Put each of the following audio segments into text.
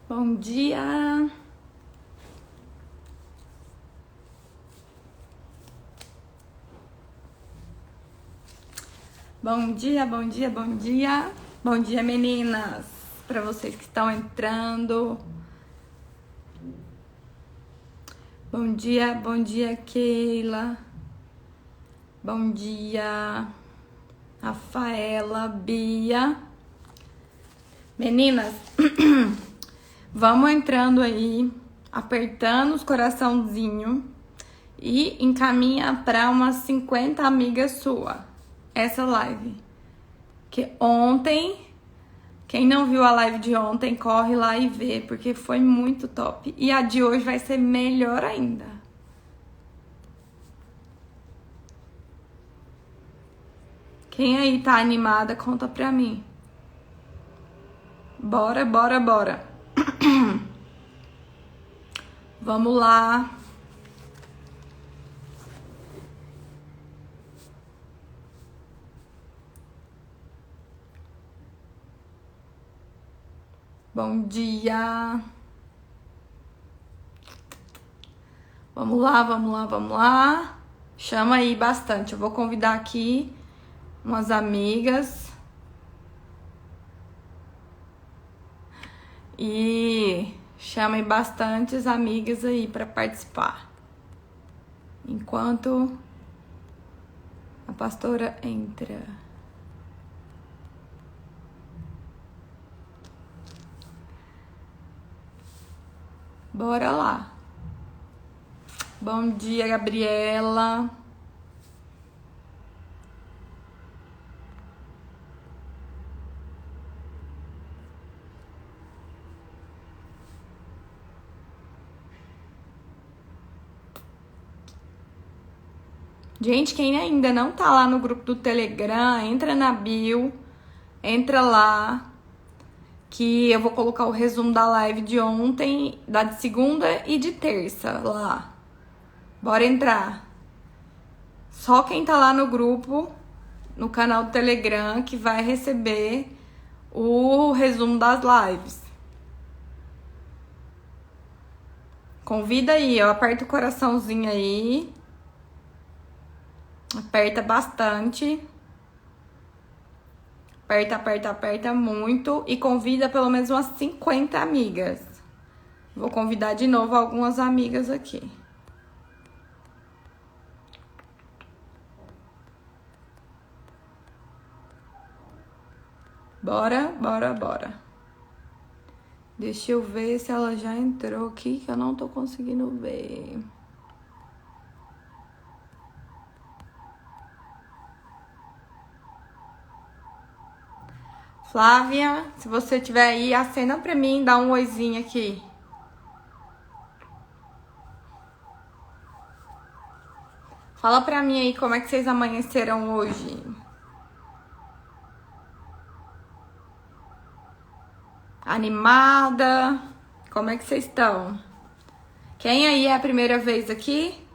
Bom dia! Bom dia, bom dia, bom dia! Bom dia, meninas! Para vocês que estão entrando. Bom dia, Keila. Bom dia, Rafaela, Bia. Meninas, vamos entrando aí, apertando os coraçãozinhos e encaminha para umas 50 amigas sua essa live. Que ontem, quem não viu a live de ontem, corre lá e vê, porque foi muito top. E a de hoje vai ser melhor ainda. Quem aí tá animada, conta pra mim. Bora, bora, bora. Vamos lá. Bom dia. Vamos lá, vamos lá, vamos lá. Chama aí bastante. Eu vou convidar aqui umas amigas. E chamem bastantes amigas aí para participar. Enquanto a pastora entra. Bora lá. Bom dia, Gabriela. Gente, quem ainda não tá lá no grupo do Telegram, entra na bio, entra lá, que eu vou colocar o resumo da live de ontem, da de segunda e de terça lá. Bora entrar. Só quem tá lá no grupo, no canal do Telegram, que vai receber o resumo das lives. Convida aí, ó, aperta o coraçãozinho aí. Aperta bastante. Aperta, aperta, aperta muito. E convida pelo menos umas 50 amigas. Vou convidar de novo algumas amigas aqui. Bora, bora, bora. Deixa eu ver se ela já entrou aqui, que eu não tô conseguindo ver. Flávia, se você tiver aí, acena pra mim, dá um oizinho aqui. Fala pra mim aí como é que vocês amanheceram hoje. Animada? Como é que vocês estão? Quem aí é a primeira vez aqui?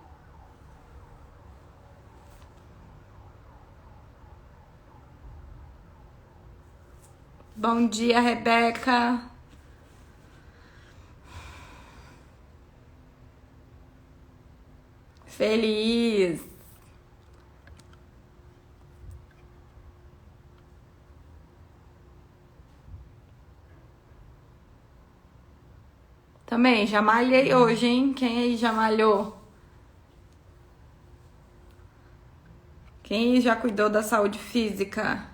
Bom dia, Rebeca. Feliz. Também, já malhei hoje, hein? Quem aí já malhou? Quem aí já cuidou da saúde física?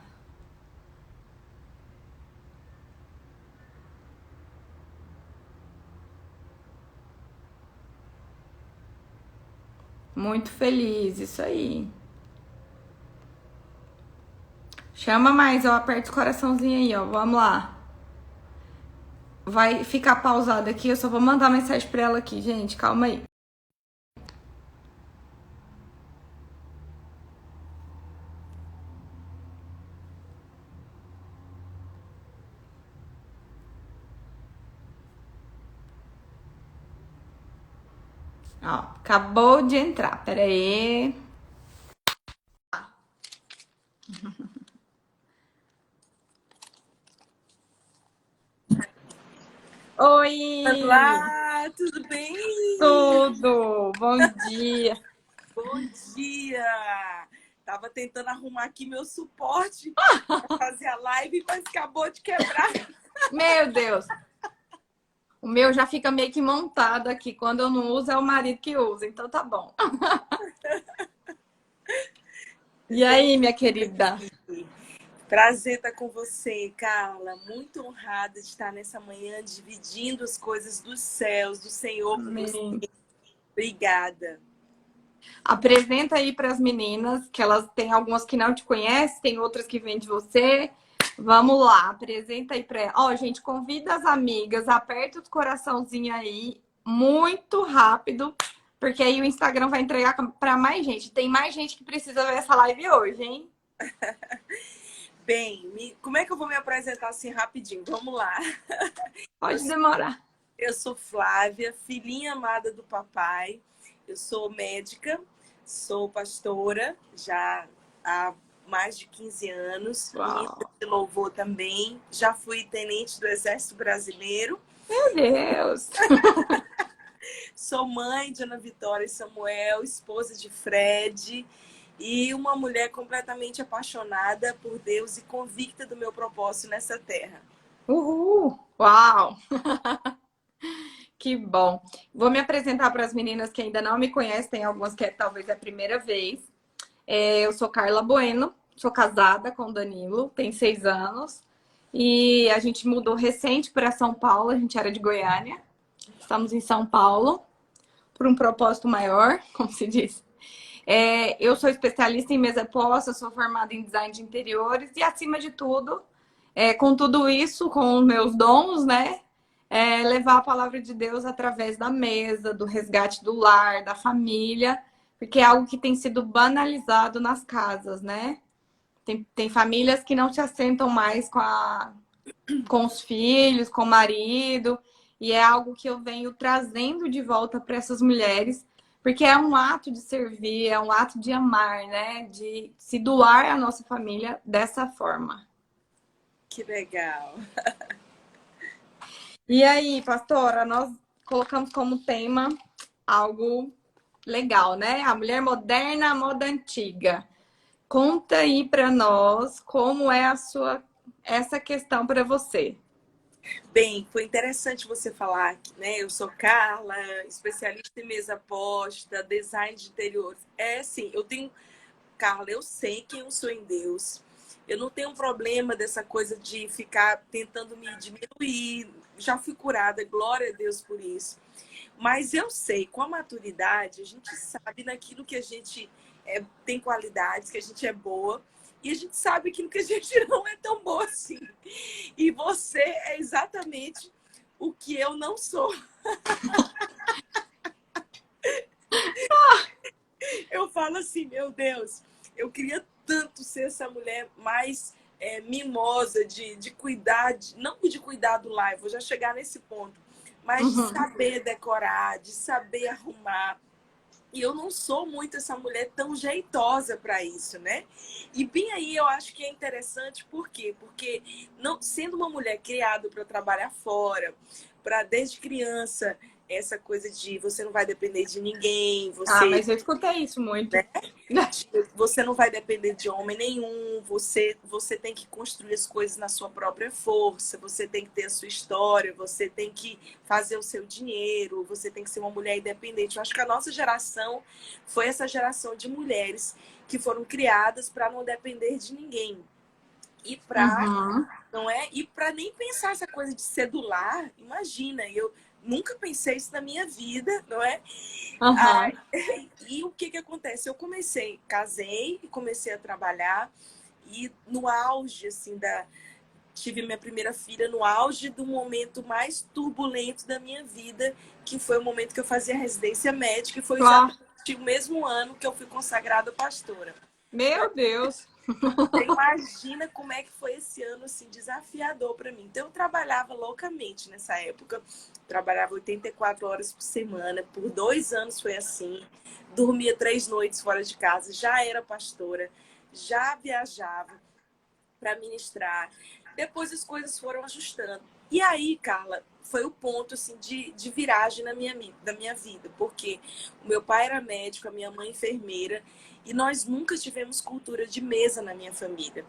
Muito feliz, isso aí. Chama mais, ó, aperta o coraçãozinho aí, ó. Vamos lá. Vai ficar pausado aqui, eu só vou mandar mensagem pra ela aqui, gente. Calma aí. Ó, acabou de entrar. Pera aí. Oi! Olá, tudo bem? Tudo! Bom dia! Bom dia! Tava tentando arrumar aqui meu suporte para fazer a live, mas acabou de quebrar. Meu Deus! O meu já fica meio que montado aqui. Quando eu não uso, é o marido que usa. Então tá bom. E Então, aí, minha querida? prazer estar com você, Carla. Muito honrada de estar nessa manhã dividindo as coisas dos céus, do Senhor com você. Amém. Obrigada. Apresenta aí para as meninas, que elas têm algumas que não te conhecem, tem outras que vêm de você. Vamos lá, apresenta aí para elas. Ó, gente, convida as amigas, aperta os coraçãozinhos aí, muito rápido, porque aí o Instagram vai entregar para mais gente. Tem mais gente que precisa ver essa live hoje, hein? Bem, como é que eu vou me apresentar assim rapidinho? Vamos lá. Eu Pode demorar. Eu sou Flávia, filhinha amada do papai. Eu sou médica, sou pastora já há mais de 15 anos. Ministra Uau. de louvor também. Já fui tenente do Exército Brasileiro. Meu Deus. Sou mãe de Ana Vitória e Samuel, esposa de Fred. E uma mulher completamente apaixonada por Deus e convicta do meu propósito nessa terra. Uhul. Uau. Que bom. Vou me apresentar para as meninas que ainda não me conhecem, tem algumas que talvez é a primeira vez. Eu sou Carla Bueno, sou casada com o Danilo, tem 6 anos. E a gente mudou recente para São Paulo, a gente era de Goiânia. Estamos em São Paulo por um propósito maior, como se diz. Eu sou especialista em mesa posta, sou formada em design de interiores e, acima de tudo, com tudo isso, com os meus dons, né? Levar a palavra de Deus através da mesa, do resgate do lar, da família, porque é algo que tem sido banalizado nas casas, né? Tem famílias que não se assentam mais com os filhos, com o marido, e é algo que eu venho trazendo de volta para essas mulheres, porque é um ato de servir, é um ato de amar, né? De se doar à nossa família dessa forma. Que legal! E aí, pastora, nós colocamos como tema algo legal, né? A mulher moderna, a moda antiga. Conta aí para nós como é essa questão para você. Bem, foi interessante você falar que, né? Eu sou Carla, especialista em mesa posta, design de interiores. É assim, Carla, eu sei quem eu sou em Deus. Eu não tenho um problema dessa coisa de ficar tentando me diminuir. Já fui curada, glória a Deus por isso. Mas eu sei, com a maturidade, a gente sabe naquilo que a gente tem qualidades, que a gente é boa, e a gente sabe aquilo que a gente não é tão boa assim. E você é exatamente o que eu não sou. Eu falo assim, meu Deus, eu queria tanto ser essa mulher mais mimosa, de cuidar, não de cuidar do lar, vou já chegar nesse ponto, mas de Uhum. saber decorar, de saber arrumar. E eu não sou muito essa mulher tão jeitosa para isso, né? E bem aí eu acho que é interessante, por quê? Porque não, sendo uma mulher criada para trabalhar fora, para desde criança, essa coisa de você não vai depender de ninguém, Ah, você mas eu escutei isso muito. você não vai depender de homem nenhum, você tem que construir as coisas na sua própria força, você tem que ter a sua história, você tem que fazer o seu dinheiro, você tem que ser uma mulher independente. Eu acho que a nossa geração foi essa geração de mulheres que foram criadas para não depender de ninguém. E para Uhum. não é? E para nem pensar essa coisa de cedular, imagina, eu nunca pensei isso na minha vida, não é? Ah, Uhum. e o que acontece? Eu casei e comecei a trabalhar e no auge, assim, tive minha primeira filha no auge do momento mais turbulento da minha vida, que foi o momento que eu fazia residência médica e foi Ó, exatamente o mesmo ano que eu fui consagrada pastora. meu Deus. Você imagina como é que foi esse ano assim, desafiador para mim. Então, eu trabalhava loucamente nessa época. Trabalhava 84 horas por semana. Por 2 anos foi assim. Dormia 3 noites fora de casa. Já era pastora. Já viajava. para ministrar. Depois as coisas foram ajustando. E aí, Carla, foi o ponto assim, de viragem da minha vida, porque o meu pai era médico, a minha mãe enfermeira, e nós nunca tivemos cultura de mesa na minha família.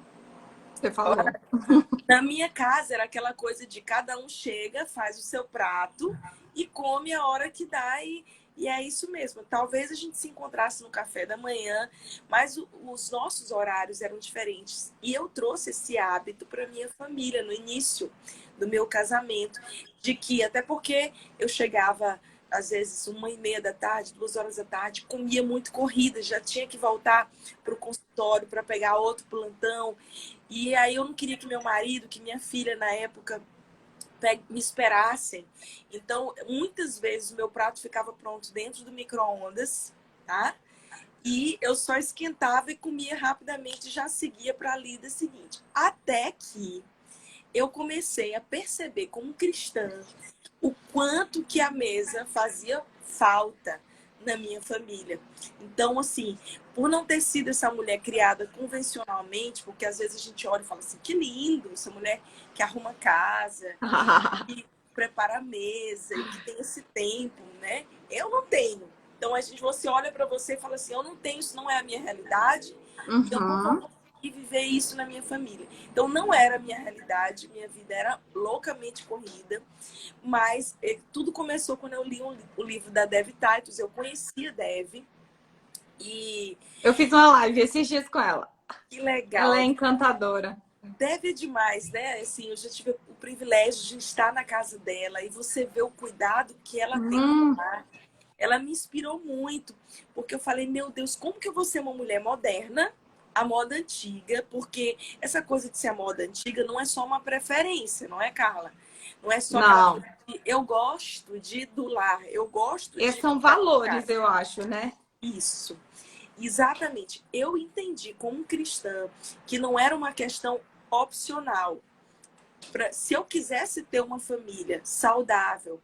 Você falou. Na minha casa era aquela coisa de cada um chega, faz o seu prato e come a hora que dá e é isso mesmo. Talvez a gente se encontrasse no café da manhã, mas os nossos horários eram diferentes. E eu trouxe esse hábito para minha família no início do meu casamento, de que até porque eu chegava às vezes 1h30 da tarde, 2 horas da tarde, comia muito corrida, já tinha que voltar para o consultório para pegar outro plantão. E aí eu não queria que meu marido, que minha filha na época me esperassem. Então, muitas vezes o meu prato ficava pronto dentro do micro-ondas, tá? E eu só esquentava e comia rapidamente e já seguia para a lida seguinte. Até que eu comecei a perceber como cristã o quanto que a mesa fazia falta na minha família. Então, assim, por não ter sido essa mulher criada convencionalmente, porque às vezes a gente olha e fala assim, que lindo, essa mulher que arruma casa, que prepara a mesa, e que tem esse tempo, né? Eu não tenho. Então, você olha para você e fala assim, eu não tenho, isso não é a minha realidade, e eu não vou conseguir viver isso na minha família. Então, não era a minha realidade, minha vida era loucamente corrida, mas tudo começou quando eu li o livro da Dev Titus. Eu conhecia a Dev e... Eu fiz uma live esses dias com ela. Que legal. Ela é encantadora. Dev é demais, né? Assim, eu já tive o privilégio de estar na casa dela e você vê o cuidado que ela tem com ela. Ela me inspirou muito, porque eu falei, meu Deus, como que eu vou ser uma mulher moderna, a moda antiga? Porque essa coisa de ser a moda antiga não é só uma preferência, não é, Carla? Não é só Não. Eu gosto do lar, eu gosto de... Esses são valores, eu acho, né? Isso. Exatamente. Eu entendi como cristã que não era uma questão opcional. Se eu quisesse ter uma família saudável,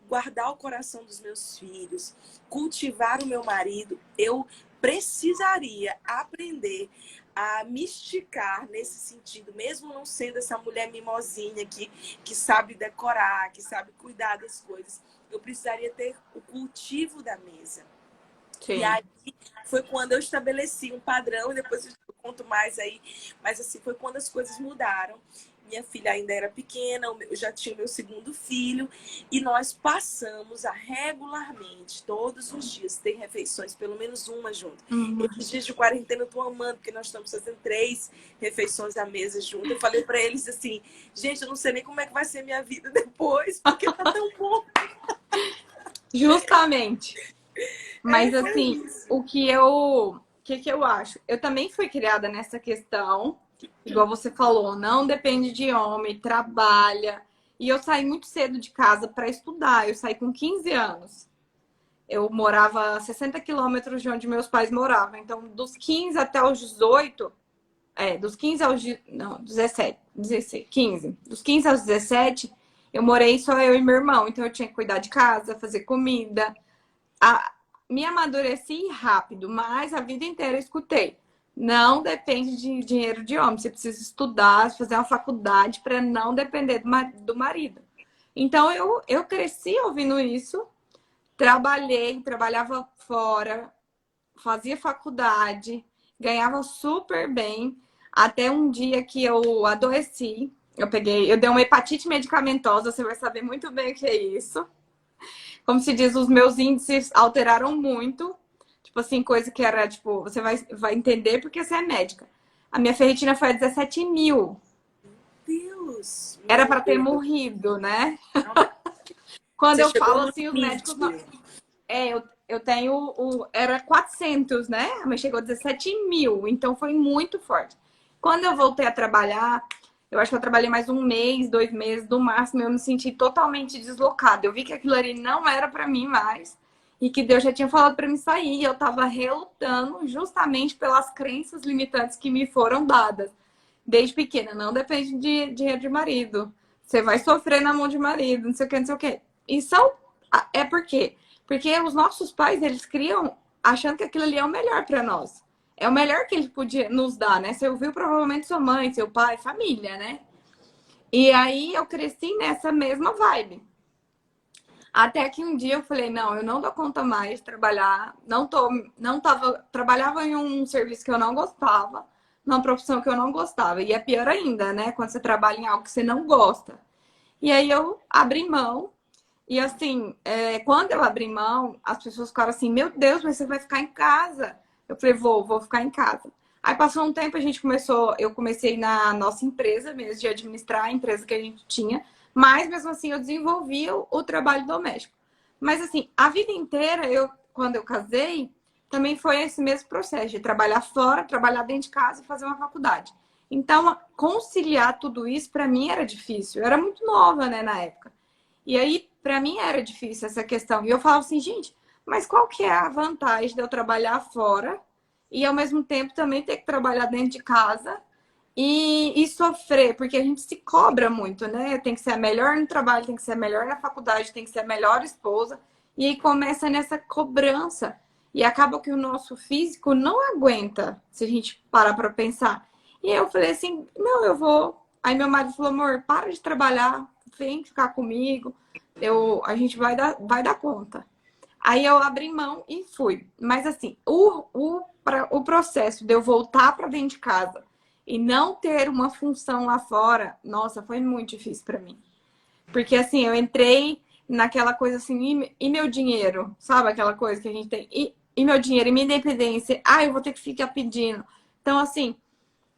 guardar o coração dos meus filhos, cultivar o meu marido, eu precisaria aprender a me esticar nesse sentido, mesmo não sendo essa mulher mimosinha que sabe decorar, que sabe cuidar das coisas. Eu precisaria ter o cultivo da mesa. Sim. E aí foi quando eu estabeleci um padrão, e depois eu conto mais aí, mas assim, foi quando as coisas mudaram. Minha filha ainda era pequena, eu já tinha o meu segundo filho, e nós passamos a regularmente, todos os dias, ter refeições, pelo menos uma junto. Esses dias de quarentena eu tô amando, porque nós estamos fazendo 3 refeições à mesa junto. Eu falei para eles assim, gente, eu não sei nem como é que vai ser minha vida depois, porque tá tão bom. Justamente. Mas assim, o que eu acho? Eu também fui criada nessa questão, igual você falou, não depende de homem, trabalha. E eu saí muito cedo de casa para estudar. Eu saí com 15 anos. Eu morava a 60 quilômetros de onde meus pais moravam. Então, dos 15 até os 18, dos 15 aos... Não, 17, 16, 15. Dos 15 aos 17, eu morei só eu e meu irmão. Então, eu tinha que cuidar de casa, fazer comida. Me amadureci rápido, mas a vida inteira eu escutei. Não depende de dinheiro de homem. Você precisa estudar, fazer uma faculdade para não depender do marido. Então, eu cresci ouvindo isso. Trabalhava fora, fazia faculdade, ganhava super bem. Até um dia que eu adoeci. Eu dei uma hepatite medicamentosa. Você vai saber muito bem o que é isso. Como se diz, os meus índices alteraram muito. Tipo assim, coisa que era, tipo, você vai entender porque você é médica. A minha ferritina foi a 17 mil. Deus! Era para ter morrido, né? Quando Você eu falo no assim, os limite. médicos... eu tenho... Era 400, né? Mas chegou a 17 mil. Então, foi muito forte. Quando eu voltei a trabalhar... Eu acho que eu trabalhei mais 1 mês, 2 meses, no máximo, eu me senti totalmente deslocada. Eu vi que aquilo ali não era para mim mais e que Deus já tinha falado para mim sair. E eu tava relutando justamente pelas crenças limitantes que me foram dadas desde pequena. Não depende de dinheiro de marido. Você vai sofrer na mão de marido, não sei o que, não sei o que. E por quê? Porque os nossos pais, eles criam achando que aquilo ali é o melhor para nós. é o melhor que ele podia nos dar, né? Você ouviu provavelmente sua mãe, seu pai, família, né? E aí eu cresci nessa mesma vibe. Até que um dia eu falei, não, eu não dou conta mais de trabalhar, não tava, trabalhava em um serviço que eu não gostava, numa profissão que eu não gostava. E é pior ainda, né? Quando você trabalha em algo que você não gosta. E aí eu abri mão. E assim, quando eu abri mão, as pessoas ficaram assim, meu Deus, mas você vai ficar em casa. Eu falei, vou ficar em casa. Aí passou um tempo, eu comecei na nossa empresa mesmo, de administrar a empresa que a gente tinha, mas mesmo assim eu desenvolvia o trabalho doméstico. Mas assim, a vida inteira, quando eu casei, também foi esse mesmo processo de trabalhar fora, trabalhar dentro de casa e fazer uma faculdade. Então, conciliar tudo isso para mim era difícil. Eu era muito nova, né, na época. E aí, para mim era difícil essa questão. E eu falava assim, gente, mas qual que é a vantagem de eu trabalhar fora e ao mesmo tempo também ter que trabalhar dentro de casa e sofrer? Porque a gente se cobra muito, né? Tem que ser a melhor no trabalho, tem que ser a melhor na faculdade, tem que ser a melhor esposa. E aí começa nessa cobrança. E acaba que o nosso físico não aguenta, se a gente parar para pensar. E eu falei assim, não, eu vou. Aí meu marido falou, amor, para de trabalhar, vem ficar comigo, a gente vai dar conta. Aí eu abri mão e fui. Mas assim, o processo de eu voltar para dentro de casa e não ter uma função lá fora, nossa, foi muito difícil para mim. Porque assim, eu entrei naquela coisa assim, e meu dinheiro? Sabe aquela coisa que a gente tem? E meu dinheiro, e minha independência? Ah, eu vou ter que ficar pedindo. Então, assim,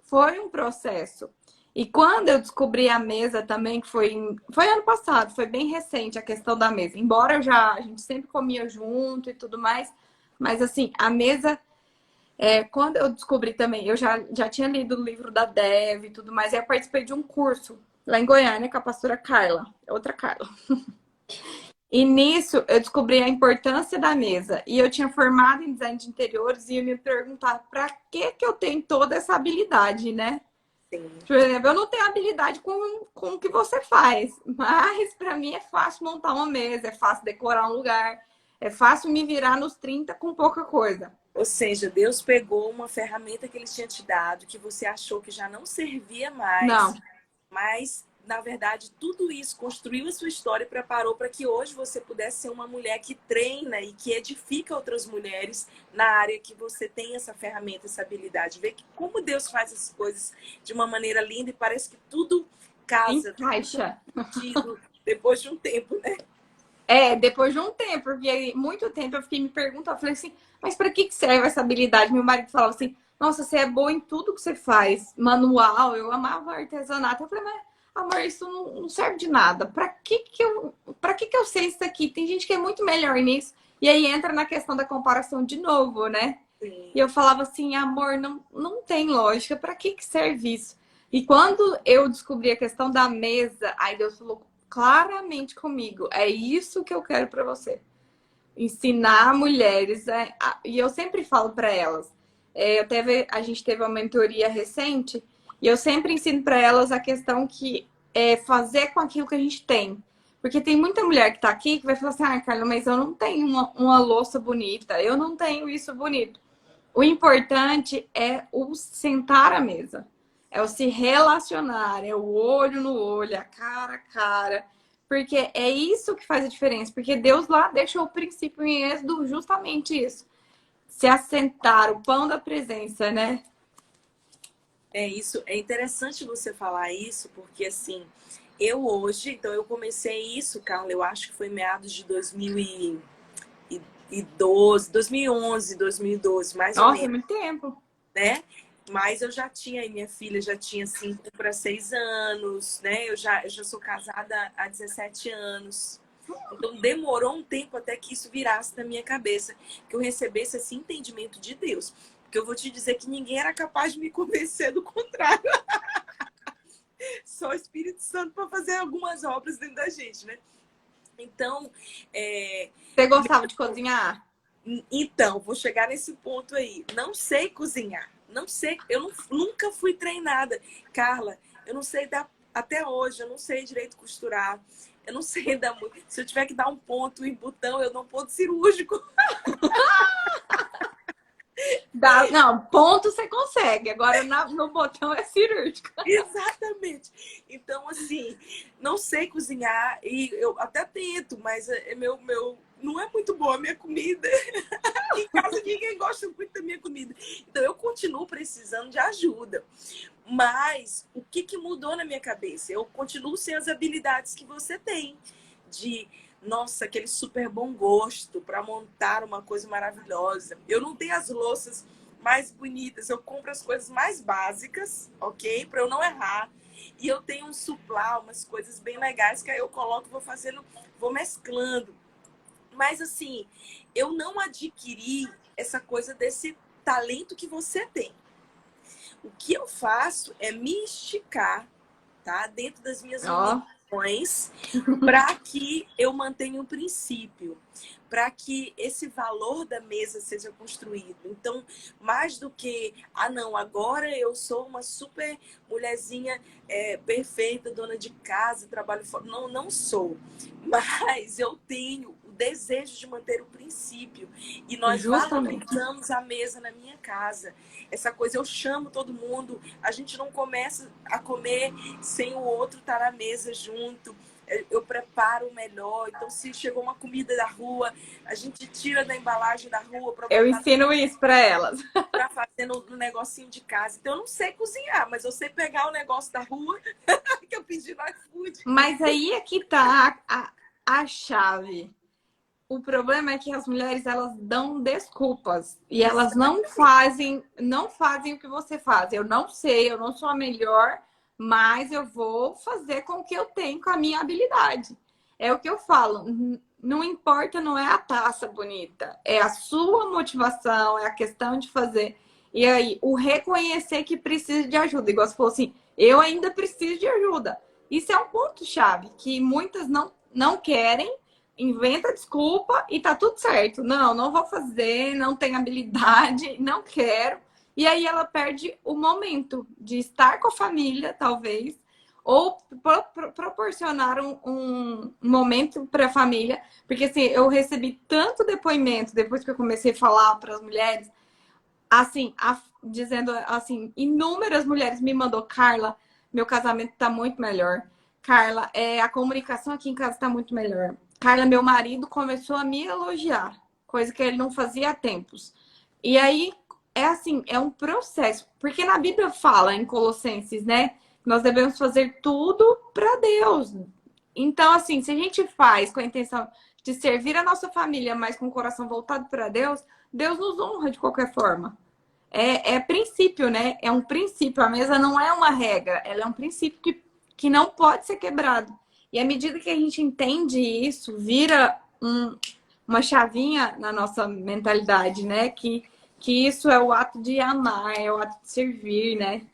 foi um processo. E quando eu descobri a mesa também, que foi ano passado, foi bem recente a questão da mesa. Embora a gente sempre comia junto e tudo mais, mas assim, a mesa, quando eu descobri também, eu já tinha lido o livro da Dev e tudo mais, e eu participei de um curso lá em Goiânia com a pastora Carla, outra Carla. E nisso eu descobri a importância da mesa. E eu tinha formado em design de interiores e eu me perguntava para que eu tenho toda essa habilidade, né? Sim. Por exemplo, eu não tenho habilidade com o que você faz, mas para mim é fácil montar uma mesa, é fácil decorar um lugar, é fácil me virar nos 30 com pouca coisa. Ou seja, Deus pegou uma ferramenta que ele tinha te dado, que você achou que já não servia mais, Não, mas, na verdade, tudo isso construiu a sua história e preparou para que hoje você pudesse ser uma mulher que treina e que edifica outras mulheres na área que você tem essa ferramenta, essa habilidade. Ver que como Deus faz as coisas de uma maneira linda e parece que tudo casa, tudo encaixa. faz sentido depois de um tempo, né? Depois de um tempo, porque muito tempo eu fiquei me perguntando, eu falei assim, mas para que serve essa habilidade? Meu marido falava assim, nossa, você é boa em tudo que você faz, manual, eu amava artesanato. Eu falei, mas amor, isso não serve de nada. Para que eu sei isso aqui? Tem gente que é muito melhor nisso. E aí entra na questão da comparação de novo, né? Sim. E eu falava assim, amor, não tem lógica, para que serve isso? E quando eu descobri a questão da mesa, aí Deus falou claramente comigo, é isso que eu quero para você. Ensinar mulheres, e eu sempre falo para elas, a gente teve uma mentoria recente, e eu sempre ensino para elas a questão que é fazer com aquilo que a gente tem. Porque tem muita mulher que está aqui que vai falar assim, ah, Carla, mas eu não tenho uma louça bonita, eu não tenho isso bonito. O importante é o sentar à mesa. É o se relacionar, é o olho no olho, a cara. Porque é isso que faz a diferença. Porque Deus lá deixou o princípio em Êxodo justamente isso. Se assentar, o pão da presença, né? É isso, é interessante você falar isso, porque assim, eu hoje, então eu comecei isso, Carla, eu acho que foi meados de 2012, 2011, 2012, mais ou Nossa, é menos, muito tempo. né? Mas eu já tinha, minha filha já tinha 5 para 6 anos, né? Eu já sou casada há 17 anos. Então demorou um tempo até que isso virasse na minha cabeça, que eu recebesse esse entendimento de Deus. Porque eu vou te dizer que ninguém era capaz de me convencer do contrário. Só o Espírito Santo para fazer algumas obras dentro da gente, né? Então, Você gostava de cozinhar? então, vou chegar nesse ponto aí. Não sei cozinhar. Não sei. Nunca fui treinada. Carla, eu não sei dar. Até hoje, eu não sei direito costurar. Eu não sei dar muito. Se eu tiver que dar um ponto em botão, eu dou um ponto cirúrgico. Não, ponto você consegue. Agora no botão é cirúrgico. Exatamente. Então, assim, não sei cozinhar e eu até tento, mas não é muito boa a minha comida. Em casa ninguém gosta muito da minha comida. Então, eu continuo precisando de ajuda. Mas o que mudou na minha cabeça? Eu continuo sem as habilidades que você tem de, nossa, aquele super bom gosto para montar uma coisa maravilhosa. Eu não tenho as louças mais bonitas, eu compro as coisas mais básicas, ok? Para eu não errar. E eu tenho um suplá, umas coisas bem legais que aí eu coloco, vou fazendo, vou mesclando. Mas assim, eu não adquiri essa coisa desse talento que você tem. O que eu faço é me esticar, tá? Dentro das minhas limitações, para que eu mantenha o princípio, para que esse valor da mesa seja construído. Então, mais do que, não, agora eu sou uma super mulherzinha perfeita, dona de casa, trabalho fora. Não, não sou. Mas eu tenho o desejo de manter o princípio. E nós valorizamos a mesa na minha casa. Essa coisa, eu chamo todo mundo, a gente não começa a comer sem o outro estar na mesa junto. Eu preparo o melhor. Então, se chegou uma comida da rua, a gente tira da embalagem da rua para eu ensino isso para elas. Para fazer no negocinho de casa. Então, eu não sei cozinhar, mas eu sei pegar o negócio da rua que eu pedi no iFood. Mas aí é que tá a chave. O problema é que as mulheres, elas dão desculpas e elas não fazem o que você faz. Eu não sei, eu não sou a melhor, mas eu vou fazer com o que eu tenho, com a minha habilidade. É o que eu falo. Não importa, não é a taça bonita, é a sua motivação, é a questão de fazer. E aí, o reconhecer que precisa de ajuda. Igual você falou assim, eu ainda preciso de ajuda. Isso é um ponto-chave que muitas não querem. Inventa desculpa e tá tudo certo. Não vou fazer, não tenho habilidade, não quero. E aí ela perde o momento de estar com a família, talvez, ou proporcionar um momento para a família. Porque assim, eu recebi tanto depoimento depois que eu comecei a falar para as mulheres, assim, dizendo assim, inúmeras mulheres me mandou, Carla, meu casamento tá muito melhor. Carla, a comunicação aqui em casa tá muito melhor. Carla, meu marido começou a me elogiar, coisa que ele não fazia há tempos. E aí, é assim, é um processo. Porque na Bíblia fala, em Colossenses, né? Nós devemos fazer tudo para Deus. Então, assim, se a gente faz com a intenção de servir a nossa família, mas com o coração voltado para Deus, Deus nos honra de qualquer forma. É princípio, né? É um princípio. A mesa não é uma regra, ela é um princípio que não pode ser quebrado. E à medida que a gente entende isso, vira uma chavinha na nossa mentalidade, né? Que isso é o ato de amar, é o ato de servir, né?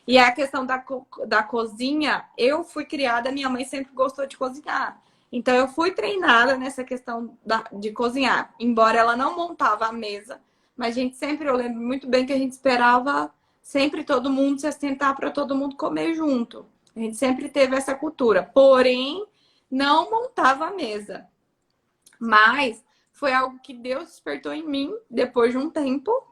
E a questão da cozinha, eu fui criada, minha mãe sempre gostou de cozinhar. Então eu fui treinada nessa questão de cozinhar. Embora ela não montava a mesa, mas a gente sempre, eu lembro muito bem que a gente esperava sempre todo mundo se sentar para todo mundo comer junto. A gente sempre teve essa cultura. Porém, não montava a mesa. Mas foi algo que Deus despertou em mim depois de um tempo.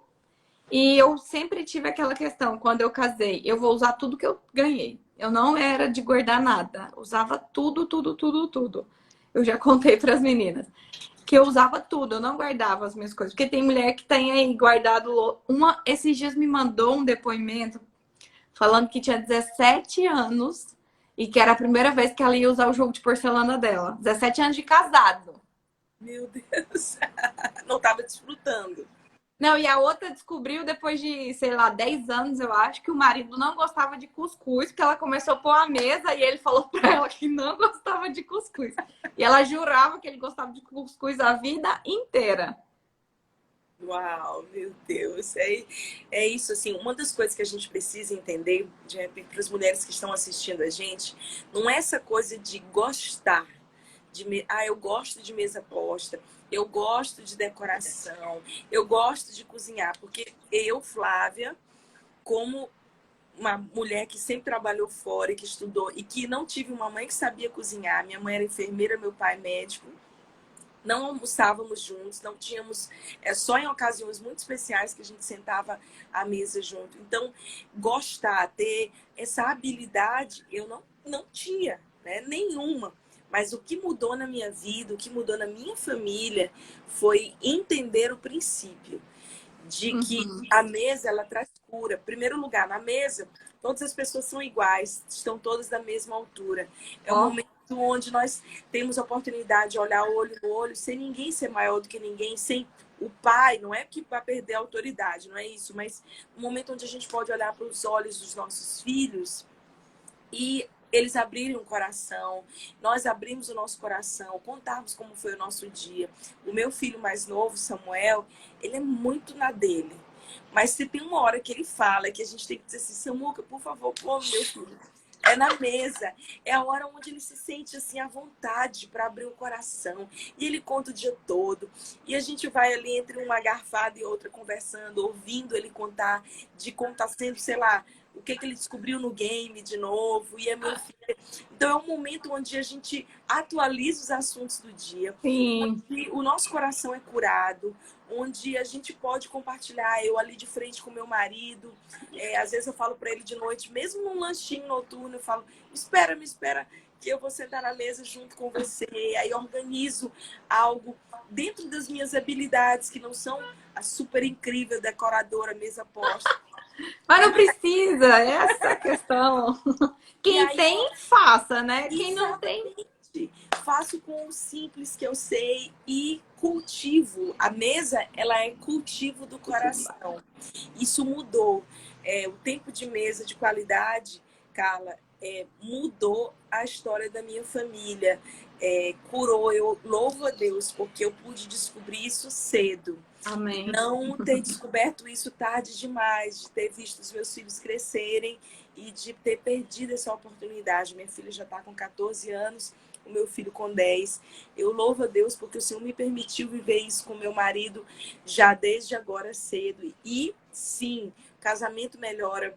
E eu sempre tive aquela questão, quando eu casei, eu vou usar tudo que eu ganhei. Eu não era de guardar nada. Usava tudo, tudo, tudo, tudo. Eu já contei para as meninas que eu usava tudo, eu não guardava as minhas coisas. Porque tem mulher que tem aí guardado. Esses dias me mandou um depoimento falando que tinha 17 anos e que era a primeira vez que ela ia usar o jogo de porcelana dela. 17 anos de casado. Meu Deus. Não estava desfrutando. Não, e a outra descobriu depois de, sei lá, 10 anos, eu acho, que o marido não gostava de cuscuz, porque ela começou a pôr a mesa e ele falou pra ela que não gostava de cuscuz. E ela jurava que ele gostava de cuscuz a vida inteira. Uau, meu Deus. É isso, assim, uma das coisas que a gente precisa entender, para as mulheres que estão assistindo a gente, não é essa coisa de gostar. Eu gosto de mesa posta, eu gosto de decoração, eu gosto de cozinhar, porque eu, Flávia, como uma mulher que sempre trabalhou fora e que estudou e que não tive uma mãe que sabia cozinhar, minha mãe era enfermeira, meu pai médico, não almoçávamos juntos, não tínhamos, só em ocasiões muito especiais que a gente sentava à mesa junto. Então, gostar, ter essa habilidade, eu não tinha, né? Nenhuma. Mas o que mudou na minha vida, o que mudou na minha família, foi entender o princípio de que a mesa, ela traz cura. Primeiro lugar, na mesa, todas as pessoas são iguais, estão todas da mesma altura. É um Ó, momento onde nós temos a oportunidade de olhar olho no olho, sem ninguém ser maior do que ninguém, sem o pai, não é que vai perder a autoridade, não é isso, mas um momento onde a gente pode olhar para os olhos dos nossos filhos e eles abrirem o coração, nós abrimos o nosso coração, contarmos como foi o nosso dia. O meu filho mais novo, Samuel, ele é muito na dele. Mas se tem uma hora que ele fala que a gente tem que dizer assim, Samuca, por favor, come meu filho. É na mesa, é a hora onde ele se sente assim à vontade para abrir o coração. E ele conta o dia todo. E a gente vai ali entre uma garfada e outra conversando, ouvindo ele contar de como está sendo, sei lá, o que ele descobriu no game de novo, e a minha filha. Então é um momento onde a gente atualiza os assuntos do dia, sim. onde o nosso coração é curado, onde a gente pode compartilhar, eu ali de frente com meu marido, às vezes eu falo para ele de noite, mesmo num lanchinho noturno, eu falo, me espera, que eu vou sentar na mesa junto com você, aí eu organizo algo dentro das minhas habilidades, que não são a super incrível decoradora, mesa posta. Mas não precisa, essa é a questão. E Quem aí, tem, faça, né? Quem não tem, exatamente, faço com o simples que eu sei e cultivo. A mesa, ela é cultivo do coração. Isso mudou. O tempo de mesa de qualidade, Carla, mudou a história da minha família. Curou. Eu louvo a Deus porque eu pude descobrir isso cedo. amém. Não ter descoberto isso tarde demais, de ter visto os meus filhos crescerem e de ter perdido essa oportunidade. Minha filha já está com 14 anos, o meu filho com 10. Eu louvo a Deus porque o Senhor me permitiu viver isso com meu marido já desde agora cedo. E sim, casamento melhora,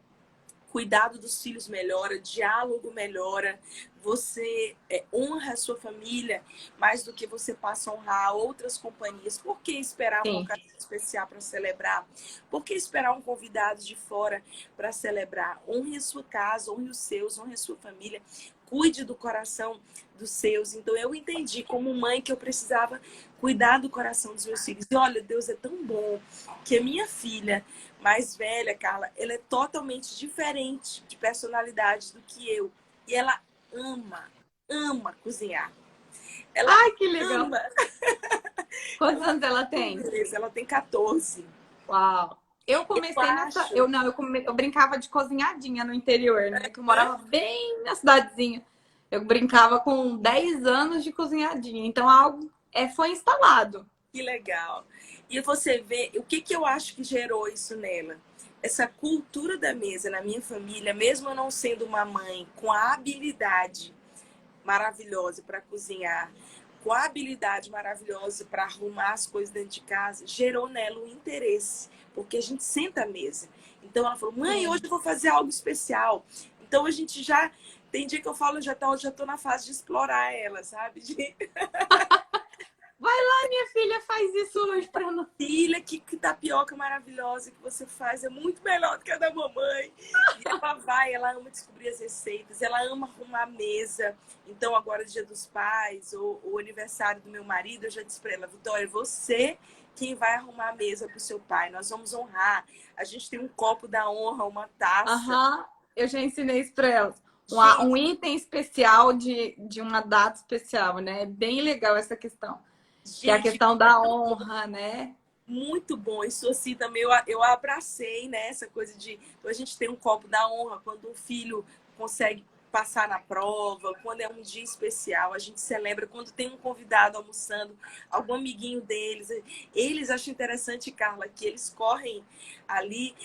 cuidado dos filhos melhora, diálogo melhora, você honra a sua família mais do que você passa a honrar outras companhias. Por que esperar uma Sim. ocasião especial para celebrar? Por que esperar um convidado de fora para celebrar? Honre a sua casa, honre os seus, honre a sua família, cuide do coração dos seus. Então eu entendi como mãe que eu precisava cuidar do coração dos meus filhos. E olha, Deus é tão bom que a minha filha mais velha, Carla, ela é totalmente diferente de personalidade do que eu. E ela ama cozinhar. Ela Ai, que legal. ama. Quantos anos ela tem? Beleza, ela tem 14. Uau. Eu Eu comecei nessa. acho. Eu brincava de cozinhadinha no interior, né? Que eu morava bem na cidadezinha. Eu brincava com 10 anos de cozinhadinha. Então, algo foi instalado. Que legal. E você vê, o que eu acho que gerou isso nela? Essa cultura da mesa na minha família, mesmo eu não sendo uma mãe com a habilidade maravilhosa para cozinhar, com a habilidade maravilhosa para arrumar as coisas dentro de casa, gerou nela um interesse, porque a gente senta à mesa. Então ela falou, mãe, hoje eu vou fazer algo especial. Então a gente já, tem dia que eu falo, já tô na fase de explorar ela, sabe? Vai lá, minha filha, faz isso hoje pra nós. Filha, que tapioca maravilhosa que você faz, é muito melhor do que a da mamãe. E ela ama descobrir as receitas, ela ama arrumar a mesa. Então, agora, Dia dos Pais, ou o aniversário do meu marido, eu já disse pra ela, Vitória, você quem vai arrumar a mesa pro seu pai, nós vamos honrar. A gente tem um copo da honra, uma taça. Aham, eu já ensinei isso pra elas. Gente, Um item especial de uma data especial, né? É bem legal essa questão. Que é a gente, questão da honra, né? muito bom. Isso assim também eu abracei, né? Essa coisa de a gente tem um copo da honra quando um filho consegue passar na prova, quando é um dia especial, a gente celebra quando tem um convidado almoçando, algum amiguinho deles. Eles acham interessante, Carla, que eles correm ali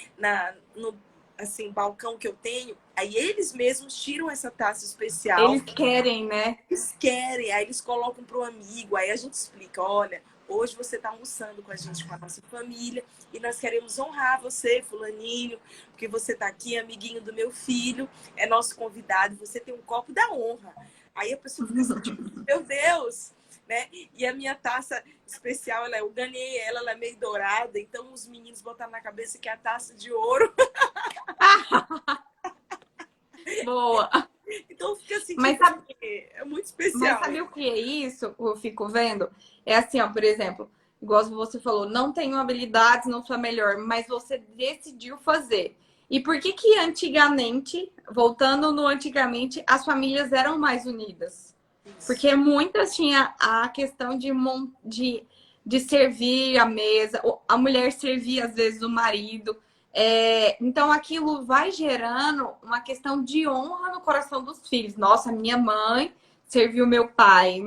no assim, balcão que eu tenho, aí eles mesmos tiram essa taça especial. Eles querem, né? Eles querem, aí eles colocam para o amigo, aí a gente explica, olha, hoje você está almoçando com a gente, com a nossa família, e nós queremos honrar você, fulaninho, porque você está aqui, amiguinho do meu filho, é nosso convidado, você tem um copo da honra. Aí a pessoa fica assim, tipo, meu Deus, né? E a minha taça especial, eu ganhei ela, ela é meio dourada, então os meninos botaram na cabeça que é a taça de ouro. Boa. Então fica assim, Mas tipo, sabe, é muito mas especial. sabe o que é isso? Eu fico vendo. É assim, ó, por exemplo, igual você falou, não tenho habilidades, não sou a melhor, mas você decidiu fazer. E por que que antigamente, voltando no antigamente, as famílias eram mais unidas? Isso. Porque muitas tinham a questão de servir a mesa, a mulher servia às vezes o marido. Então aquilo vai gerando uma questão de honra no coração dos filhos. Nossa, minha mãe serviu meu pai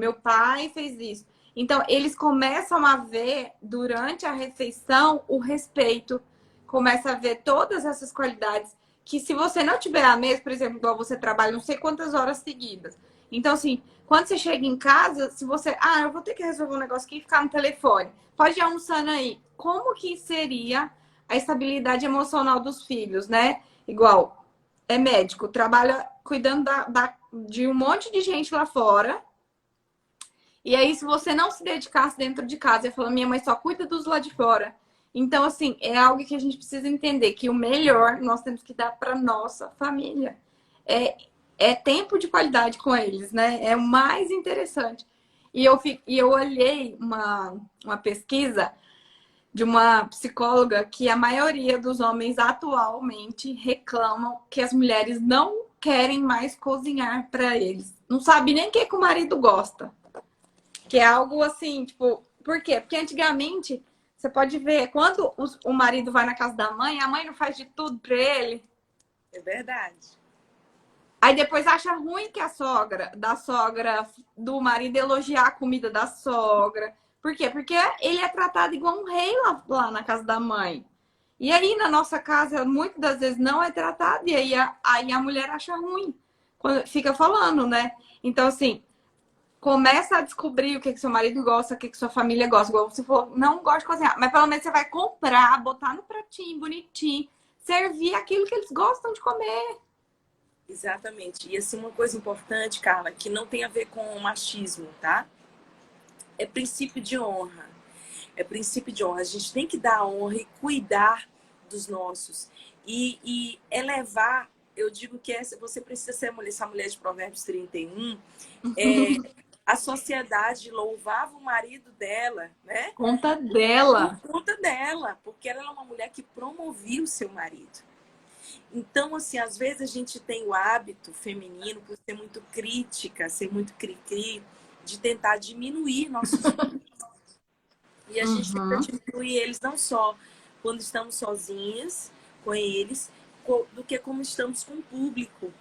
fez isso. Então eles começam a ver durante a refeição o respeito, começa a ver todas essas qualidades que se você não tiver a mesa, por exemplo, igual você trabalha não sei quantas horas seguidas. Então assim, quando você chega em casa, se você, eu vou ter que resolver um negócio aqui e ficar no telefone. Pode ir almoçando aí. Como que seria a estabilidade emocional dos filhos, né? Igual, é médico, trabalha cuidando de um monte de gente lá fora. E aí, se você não se dedicasse dentro de casa, ia falar, minha mãe só cuida dos lá de fora. Então, assim, é algo que a gente precisa entender, que o melhor nós temos que dar para nossa família. É, é tempo de qualidade com eles, né? É o mais interessante. E eu olhei uma pesquisa de uma psicóloga que a maioria dos homens atualmente reclamam que as mulheres não querem mais cozinhar para eles. Não sabe nem o que o marido gosta. Que é algo assim, tipo, por quê? Porque antigamente você pode ver, quando o marido vai na casa da mãe, a mãe não faz de tudo para ele. É verdade. Aí depois acha ruim que da sogra do marido elogiar a comida da sogra. Por quê? Porque ele é tratado igual um rei lá na casa da mãe. E aí na nossa casa, muitas das vezes não é tratado, e aí a mulher acha ruim. Quando fica falando, né? Então, assim, começa a descobrir o que seu marido gosta, o que sua família gosta. Igual você falou, não gosta de cozinhar, mas pelo menos você vai comprar, botar no pratinho bonitinho, servir aquilo que eles gostam de comer. Exatamente. E assim, uma coisa importante, Carla, que não tem a ver com machismo, tá? É princípio de honra. É princípio de honra. A gente tem que dar honra e cuidar dos nossos. E elevar, eu digo que você precisa ser mulher, essa mulher de Provérbios 31. É, a sociedade louvava o marido dela, né? Conta Por dela. conta dela, porque ela é uma mulher que promovia o seu marido. Então, assim, às vezes a gente tem o hábito feminino, por ser muito crítica, ser muito cri-cri, de tentar diminuir nossos filhos. E a gente tenta Uhum. diminuir eles não só quando estamos sozinhas com eles, do que como estamos com o público,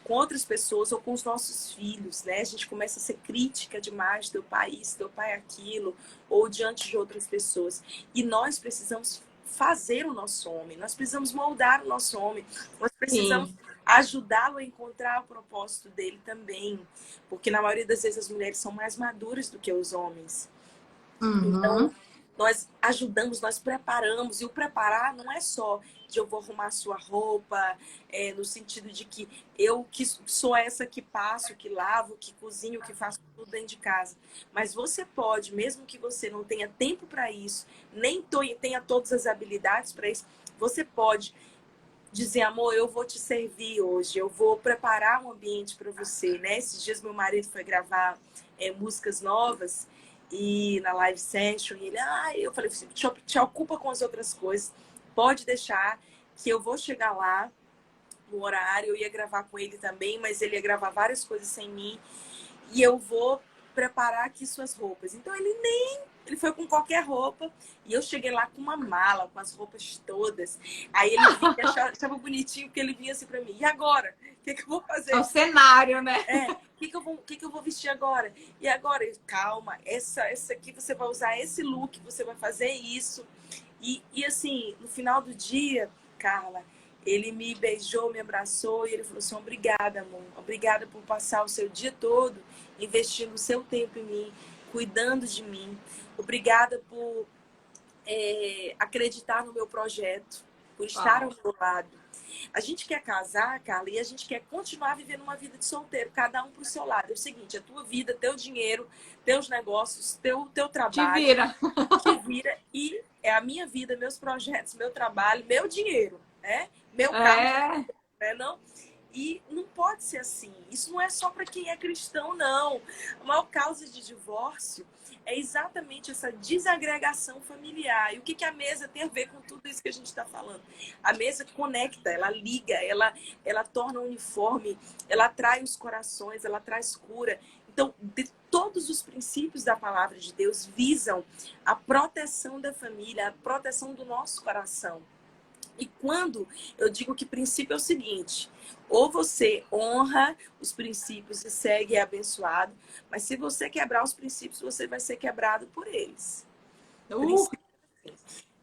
com outras pessoas ou com os nossos filhos, né? A gente começa a ser crítica demais, teu pai isso, teu pai aquilo, ou diante de outras pessoas. E nós precisamos fazer o nosso homem, nós precisamos moldar o nosso homem, nós precisamos Sim. ajudá-lo a encontrar o propósito dele também, porque na maioria das vezes as mulheres são mais maduras do que os homens. Então, Uhum. nós ajudamos, nós preparamos. E o preparar não é só de eu vou arrumar a sua roupa, no sentido de que eu que sou essa que passo, que lavo, que cozinho, que faço tudo dentro de casa. Mas você pode, mesmo que você não tenha tempo para isso, nem tenha todas as habilidades para isso, você pode dizer, amor, eu vou te servir hoje, eu vou preparar um ambiente para você, né? Esses dias meu marido foi gravar músicas novas e na live session, e ele, eu falei assim, te ocupa com as outras coisas, pode deixar que eu vou chegar lá no horário, eu ia gravar com ele também, mas ele ia gravar várias coisas sem mim, e eu vou preparar aqui suas roupas. Então ele foi com qualquer roupa e eu cheguei lá com uma mala, com as roupas todas. Aí ele vinha, achava bonitinho, porque ele vinha assim pra mim, e agora? O que eu vou É o fazer? cenário, né? O que eu vou vestir agora? E agora, calma, essa aqui você vai usar esse look, você vai fazer isso. E assim, no final do dia, Carla, ele me beijou, me abraçou e ele falou assim, obrigada, amor. Obrigada por passar o seu dia todo investindo o seu tempo em mim, cuidando de mim. Obrigada por acreditar no meu projeto, por estar ao Uau. meu lado. A gente quer casar, Carla, e a gente quer continuar vivendo uma vida de solteiro, cada um pro seu lado. É o seguinte, a tua vida, teu dinheiro, teus negócios, teu Te trabalho, vira. te vira e é a minha vida, meus projetos, meu trabalho, meu dinheiro, né? Meu carro, É. né? Não? E não pode ser assim. Isso não é só para quem é cristão, não. A maior causa de divórcio é exatamente essa desagregação familiar. E o que, que a mesa tem a ver com tudo isso que a gente está falando? A mesa conecta, ela liga, ela torna uniforme, ela atrai os corações, ela traz cura. Então, todos os princípios da palavra de Deus visam a proteção da família, a proteção do nosso coração. E quando eu digo que princípio é o seguinte, ou você honra os princípios e segue e é abençoado, mas se você quebrar os princípios, você vai ser quebrado por eles. Uh,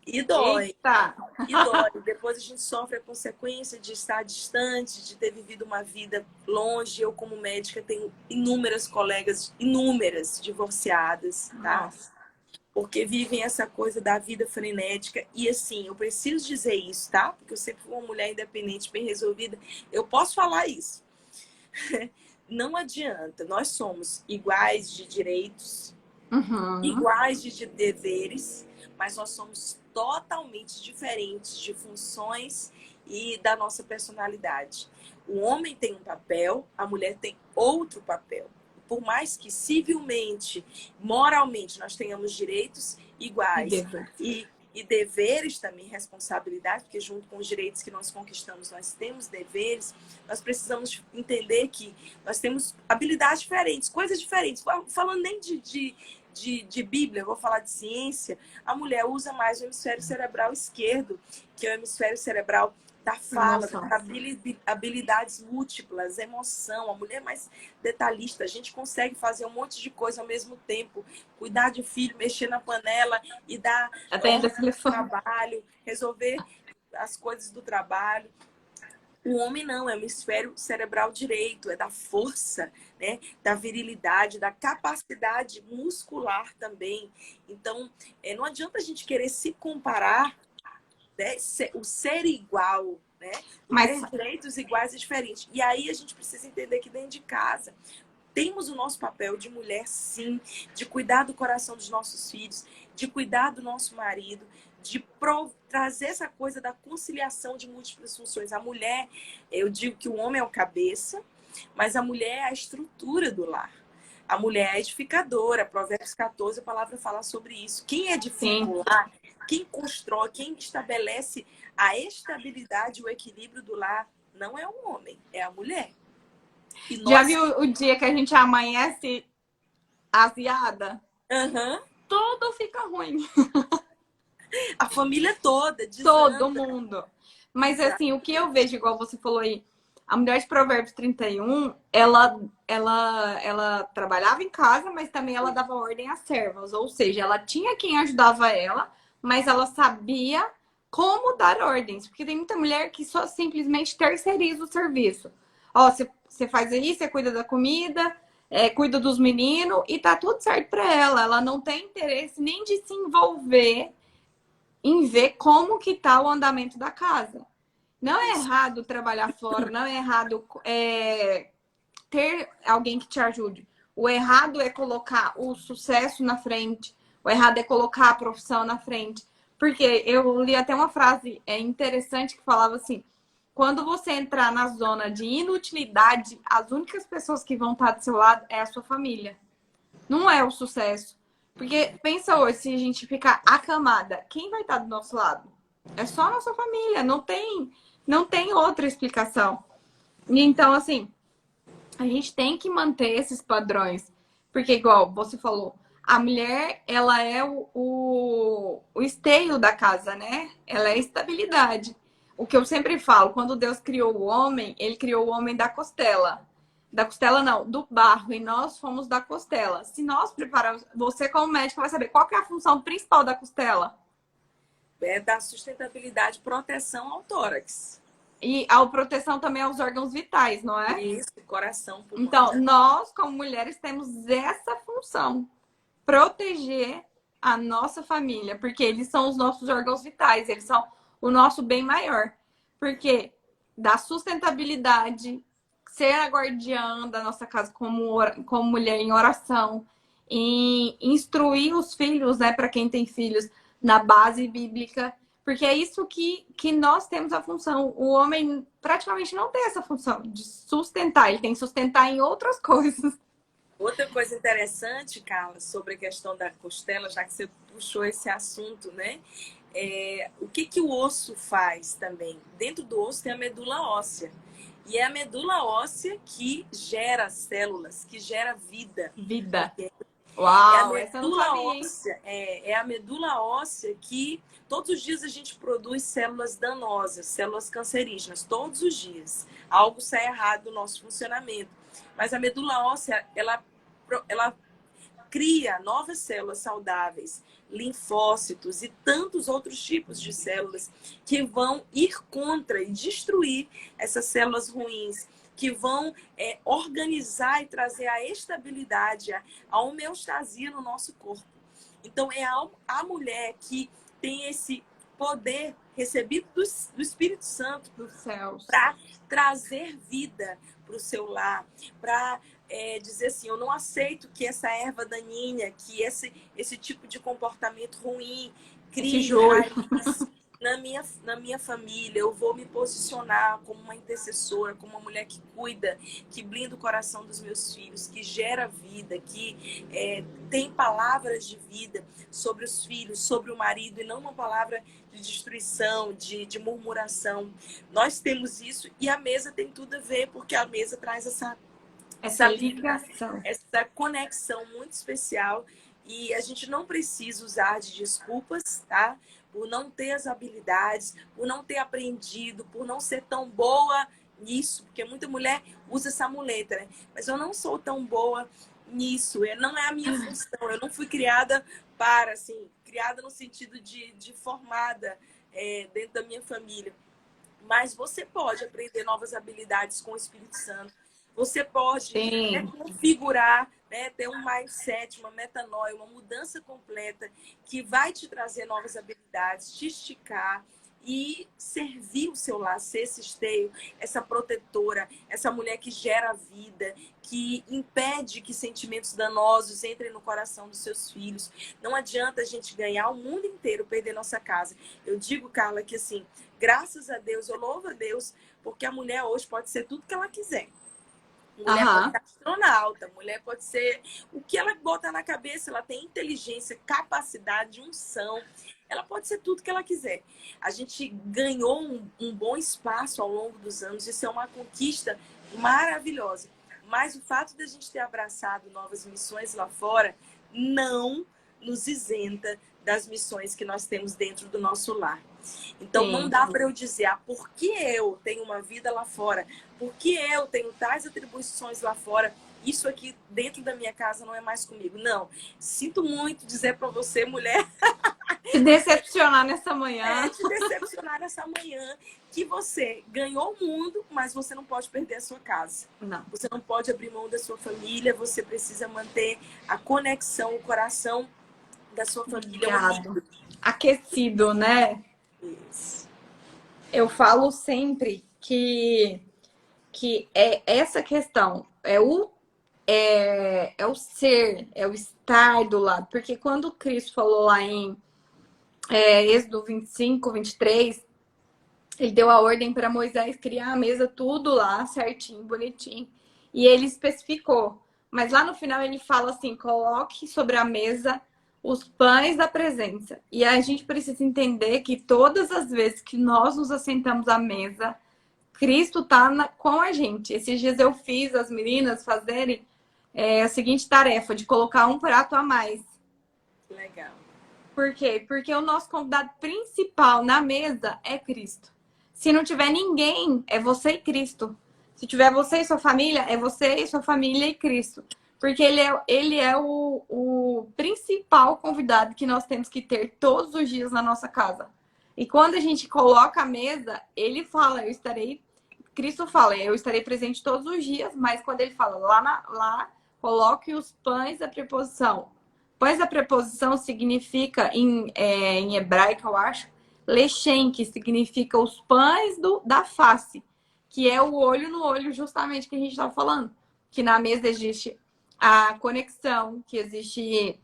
E dói. eita. E dói. Depois a gente sofre a consequência de estar distante, de ter vivido uma vida longe. Eu, como médica, tenho inúmeras colegas, inúmeras divorciadas, tá? Nossa. Porque vivem essa coisa da vida frenética. E assim, eu preciso dizer isso, tá? Porque eu sempre fui uma mulher independente, bem resolvida. Eu posso falar isso. Não adianta. Nós somos iguais de direitos, Uhum. iguais de deveres, mas nós somos totalmente diferentes de funções e da nossa personalidade. O homem tem um papel, a mulher tem outro papel. Por mais que civilmente, moralmente, nós tenhamos direitos iguais e deveres também, responsabilidade, porque junto com os direitos que nós conquistamos, nós temos deveres, nós precisamos entender que nós temos habilidades diferentes, coisas diferentes. Falando nem de Bíblia, vou falar de ciência, a mulher usa mais o hemisfério cerebral esquerdo, que é o hemisfério cerebral da fala, das habilidades múltiplas, emoção. A mulher é mais detalhista, a gente consegue fazer um monte de coisa ao mesmo tempo, cuidar de filho, mexer na panela e dar trabalho, resolver as coisas do trabalho. O homem não, é o hemisfério cerebral direito, é da força, né? Da virilidade, da capacidade muscular também. Então, não adianta a gente querer se comparar, né? O ser igual, né? Ter direitos iguais e diferentes. E aí a gente precisa entender que dentro de casa temos o nosso papel de mulher, sim, de cuidar do coração dos nossos filhos, de cuidar do nosso marido, de trazer essa coisa da conciliação de múltiplas funções. A mulher, eu digo que o homem é o cabeça, mas a mulher é a estrutura do lar. A mulher é a edificadora. Provérbios 14, a palavra fala sobre isso. Quem edifica o lar, quem constrói, quem estabelece a estabilidade, o equilíbrio do lar, não é o homem, é a mulher. E já viu o dia que a gente amanhece aziada? Uhum. Tudo fica ruim. A família toda, todo mundo. Mas assim, o que eu vejo, igual você falou aí, a mulher de Provérbios 31, ela trabalhava em casa, mas também ela dava ordem às servas. Ou seja, ela tinha quem ajudava ela, mas ela sabia como dar ordens. Porque tem muita mulher que só simplesmente terceiriza o serviço. Ó, você faz aí, você cuida da comida, cuida dos meninos e tá tudo certo pra ela. Ela não tem interesse nem de se envolver em ver como que tá o andamento da casa. Não é errado trabalhar fora, não é errado ter alguém que te ajude. O errado é colocar o sucesso na frente, o errado é colocar a profissão na frente. Porque eu li até uma frase interessante que falava assim, quando você entrar na zona de inutilidade, as únicas pessoas que vão estar do seu lado é a sua família. Não é o sucesso. Porque pensa hoje, se a gente ficar acamada, quem vai estar do nosso lado? É só a nossa família, não tem outra explicação. E então, assim, a gente tem que manter esses padrões. Porque, igual você falou, a mulher, ela é o esteio da casa, né? Ela é a estabilidade. O que eu sempre falo, quando Deus criou o homem, ele criou o homem da costela. Da costela não, do barro. E nós fomos da costela. Se nós prepararmos, você como médico vai saber qual que é a função principal da costela. É da sustentabilidade, proteção ao tórax. E a proteção também aos órgãos vitais, não é? Isso, coração, pulmão. Então, nós como mulheres temos essa função. Proteger a nossa família. Porque eles são os nossos órgãos vitais. Eles são o nosso bem maior. Porque da sustentabilidde, ser a guardiã da nossa casa como mulher em oração, em instruir os filhos, né, para quem tem filhos, na base bíblica, porque é isso que nós temos a função. O homem praticamente não tem essa função de sustentar, ele tem que sustentar em outras coisas. Outra coisa interessante, Carla, sobre a questão da costela, já que você puxou esse assunto, né? O que o osso faz também? Dentro do osso tem a medula óssea. E é a medula óssea que gera células, que gera vida. Vida. É a Uau, essa eu não medula sabia, hein? óssea, é a medula óssea que todos os dias a gente produz células danosas, células cancerígenas, todos os dias. Algo sai errado no nosso funcionamento. Mas a medula óssea, ela cria novas células saudáveis, linfócitos e tantos outros tipos de células que vão ir contra e destruir essas células ruins, que vão organizar e trazer a estabilidade, a homeostasia no nosso corpo. Então, é a mulher que tem esse poder recebido do Espírito Santo Dos céus. para trazer vida para o seu lar, para dizer assim, eu não aceito que essa erva daninha, que esse tipo de comportamento ruim crie raiz na minha família. Eu vou me posicionar como uma intercessora, como uma mulher que cuida, que blinda o coração dos meus filhos, que gera vida, que tem palavras de vida sobre os filhos, sobre o marido, e não uma palavra de destruição, de murmuração. Nós temos isso e a mesa tem tudo a ver, porque a mesa traz essa ligação, essa conexão muito especial, e a gente não precisa usar de desculpas, tá? Por não ter as habilidades, por não ter aprendido, por não ser tão boa nisso, porque muita mulher usa essa muleta, né? Mas eu não sou tão boa nisso, não é a minha função, eu não fui criada para, assim, criada no sentido de formada dentro da minha família. Mas você pode aprender novas habilidades com o Espírito Santo. Você pode configurar, ter um mindset, uma metanoia, uma mudança completa que vai te trazer novas habilidades, te esticar e servir o seu lar, ser esse esteio, essa protetora, essa mulher que gera vida, que impede que sentimentos danosos entrem no coração dos seus filhos. Não adianta a gente ganhar o mundo inteiro, perder nossa casa. Eu digo, Carla, que assim, graças a Deus, eu louvo a Deus, porque a mulher hoje pode ser tudo que ela quiser. Mulher pode ser astronauta, mulher pode ser o que ela bota na cabeça, ela tem inteligência, capacidade, unção, ela pode ser tudo que ela quiser. A gente ganhou um bom espaço ao longo dos anos, isso é uma conquista maravilhosa. Mas o fato de a gente ter abraçado novas missões lá fora não nos isenta das missões que nós temos dentro do nosso lar. Então, não dá para eu dizer, por que eu tenho uma vida lá fora? Por que eu tenho tais atribuições lá fora? Isso aqui dentro da minha casa não é mais comigo. Não. Sinto muito dizer para você, mulher... Te decepcionar nessa manhã. Te decepcionar nessa manhã, que você ganhou o mundo, mas você não pode perder a sua casa. Não. Você não pode abrir mão da sua família, você precisa manter a conexão, o coração da sua família. Aquecido, né? Isso. Eu falo sempre que é essa questão, é o ser, é o estar do lado. Porque quando Cristo falou lá em Êxodo 25, 23, ele deu a ordem para Moisés criar a mesa, tudo lá certinho, bonitinho. E ele especificou. Mas lá no final ele fala assim, coloque sobre a mesa os pães da presença. E a gente precisa entender que todas as vezes que nós nos assentamos à mesa, Cristo tá com a gente. Esses dias eu fiz as meninas fazerem a seguinte tarefa, de colocar um prato a mais. Legal. Por quê? Porque o nosso convidado principal na mesa é Cristo. Se não tiver ninguém, é você e Cristo. Se tiver você e sua família, é você e sua família e Cristo. Porque ele é o principal convidado que nós temos que ter todos os dias na nossa casa. E quando a gente coloca a mesa, ele fala, Cristo fala, eu estarei presente todos os dias, mas quando ele fala lá coloque os pães da preposição. Pães da preposição significa, em hebraico, eu acho, lechem, que significa os pães da face. que é o olho no olho, justamente que a gente estava falando. Que na mesa existe a conexão, que existe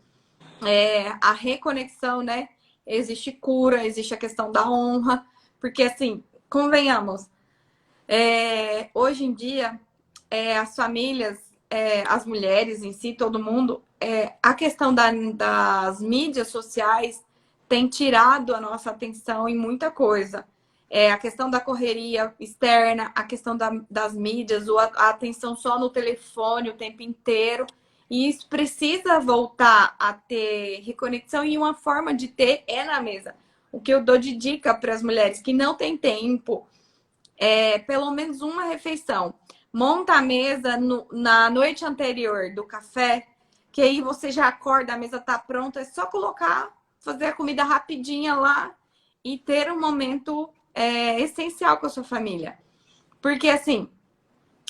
a reconexão, né? Existe cura, existe a questão da honra. Porque, assim, convenhamos, hoje em dia, as famílias, as mulheres em si, todo mundo, a questão das mídias sociais tem tirado a nossa atenção em muita coisa. A questão da correria externa, a questão das mídias, a atenção só no telefone o tempo inteiro. E isso precisa voltar a ter reconexão e uma forma de ter é na mesa. O que eu dou de dica para as mulheres que não têm tempo pelo menos uma refeição. Monta a mesa na noite anterior do café, que aí você já acorda, a mesa tá pronta, é só colocar, fazer a comida rapidinha lá e ter um momento essencial com a sua família. Porque, assim,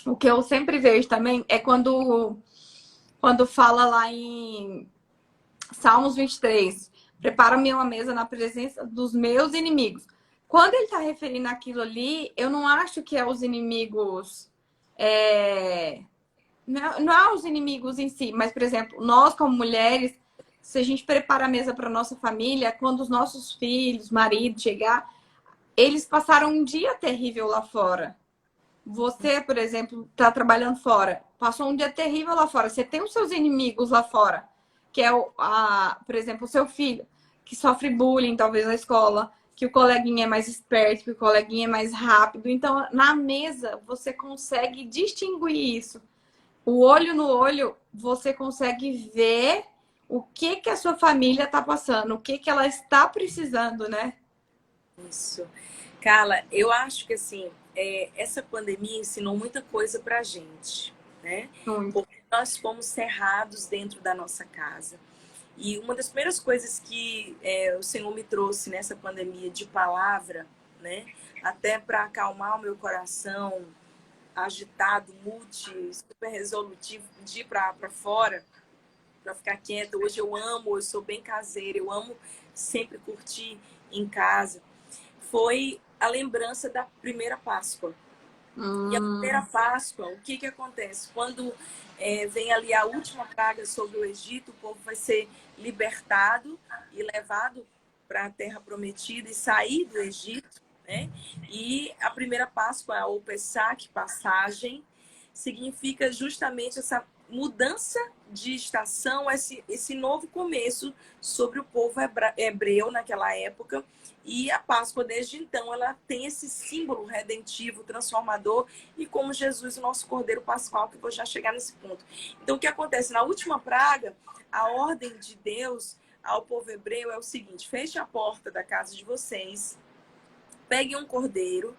o que eu sempre vejo também é quando fala lá em Salmos 23, prepara-me uma mesa na presença dos meus inimigos. Quando ele está referindo aquilo ali, eu não acho que é os inimigos. Não é os inimigos em si, mas, por exemplo, nós como mulheres, se a gente prepara a mesa para nossa família, quando os nossos filhos, marido chegar, eles passaram um dia terrível lá fora. Você, por exemplo, está trabalhando fora, passou um dia terrível lá fora. Você tem os seus inimigos lá fora, que é, por exemplo, o seu filho, que sofre bullying, talvez, na escola, que o coleguinha é mais esperto, que o coleguinha é mais rápido. Então, na mesa, você consegue distinguir isso. O olho no olho, você consegue ver o que a sua família está passando, o que ela está precisando, né? Isso. Carla, eu acho que assim, essa pandemia ensinou muita coisa pra gente, né? Muito. Porque nós fomos cerrados dentro da nossa casa. E uma das primeiras coisas que o Senhor me trouxe nessa pandemia de palavra, né? Até para acalmar o meu coração agitado, super resolutivo, de ir para fora, para ficar quieta. Hoje eu sou bem caseira, eu amo sempre curtir em casa. Foi a lembrança da primeira Páscoa. E a primeira Páscoa, o que acontece? Quando vem ali a última praga sobre o Egito, o povo vai ser libertado e levado para a Terra Prometida e sair do Egito, né? E a primeira Páscoa, ou Pessach, passagem, significa justamente essa mudança de estação, esse novo começo sobre o povo hebreu naquela época. E a Páscoa, desde então, ela tem esse símbolo redentivo, transformador, e como Jesus, o nosso Cordeiro Pascual, que eu vou já chegar nesse ponto. Então, o que acontece? Na última praga, a ordem de Deus ao povo hebreu é o seguinte: feche a porta da casa de vocês, peguem um cordeiro,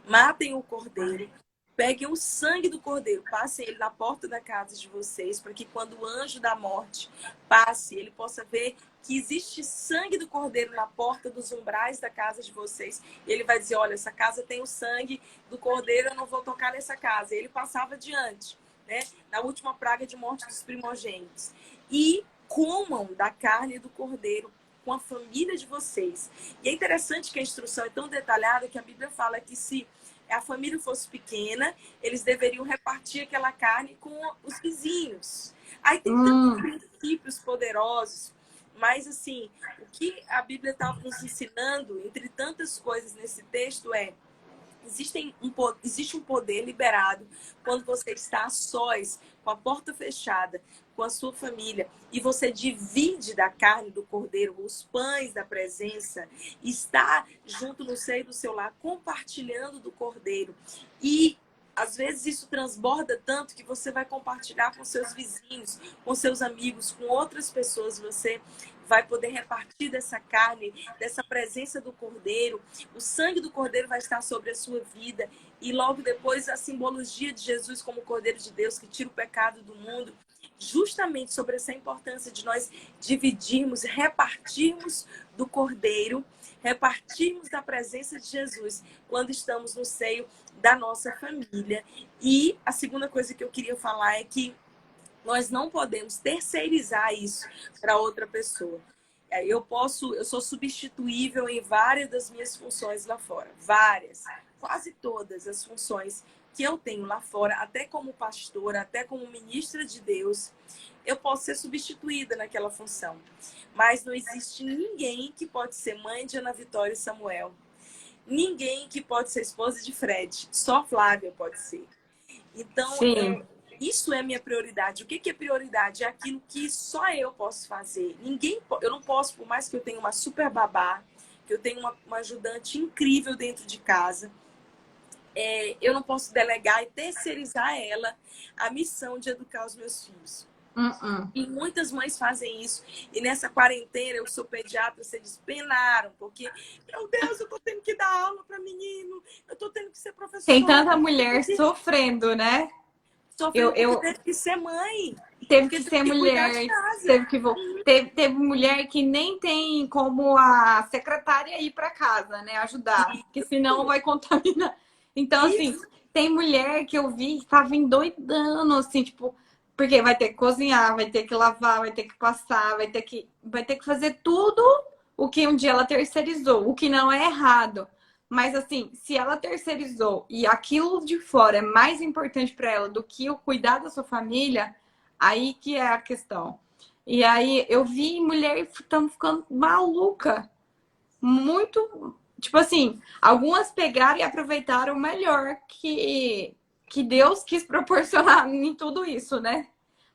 matem o cordeiro, peguem o sangue do cordeiro, passem ele na porta da casa de vocês, para que quando o anjo da morte passe, ele possa ver que existe sangue do cordeiro na porta dos umbrais da casa de vocês. E ele vai dizer: olha, essa casa tem o sangue do cordeiro, eu não vou tocar nessa casa. E ele passava adiante, né? Na última praga de morte dos primogênitos. E comam da carne do cordeiro com a família de vocês. E é interessante que a instrução é tão detalhada que a Bíblia fala que se a família fosse pequena, eles deveriam repartir aquela carne com os vizinhos. Aí tem tantos princípios poderosos, mas assim, o que a Bíblia está nos ensinando, entre tantas coisas nesse texto, existe um poder liberado quando você está a sós, com a porta fechada, com a sua família, e você divide da carne do cordeiro os pães da presença, está junto no seio do seu lar, compartilhando do cordeiro. E às vezes isso transborda tanto que você vai compartilhar com seus vizinhos, com seus amigos, com outras pessoas. Você vai poder repartir dessa carne, dessa presença do cordeiro. O sangue do cordeiro vai estar sobre a sua vida. E logo depois a simbologia de Jesus como Cordeiro de Deus que tira o pecado do mundo. Justamente sobre essa importância de nós dividirmos, repartirmos do cordeiro, repartirmos da presença de Jesus quando estamos no seio da nossa família. E a segunda coisa que eu queria falar é que nós não podemos terceirizar isso para outra pessoa. Eu sou substituível em várias das minhas funções lá fora. Várias. quase todas as funções que eu tenho lá fora, até como pastora, até como ministra de Deus, eu posso ser substituída naquela função. Mas não existe ninguém que pode ser mãe de Ana Vitória e Samuel. Ninguém que pode ser esposa de Fred. Só Flávia pode ser. Então, Sim. isso é minha prioridade. O que é prioridade? É aquilo que só eu posso fazer. Eu não posso, por mais que eu tenha uma super babá, que eu tenha uma ajudante incrível dentro de casa, eu não posso delegar e terceirizar a ela a missão de educar os meus filhos. E muitas mães fazem isso. E nessa quarentena, eu sou pediatra, vocês despenaram, porque, meu Deus, eu tô tendo que dar aula para menino, eu tô tendo que ser Tem professora. tanta mulher sofrendo, né? Sofrendo porque teve que ser mãe. Teve Porque que teve ser que cuidar de mulher, casa. teve mulher que nem tem como a secretária ir para casa, né? Ajudar, porque senão vai contaminar. Então, assim, Isso. tem mulher que eu vi que tava endoidando, assim, tipo, porque vai ter que cozinhar, vai ter que lavar, vai ter que passar, vai ter que fazer tudo o que um dia ela terceirizou, o que não é errado. Mas assim, se ela terceirizou e aquilo de fora é mais importante para ela do que o cuidar da sua família, aí que é a questão. E aí eu vi mulher estão ficando maluca. Muito. Tipo assim, algumas pegaram e aproveitaram o melhor que Deus quis proporcionar em tudo isso, né?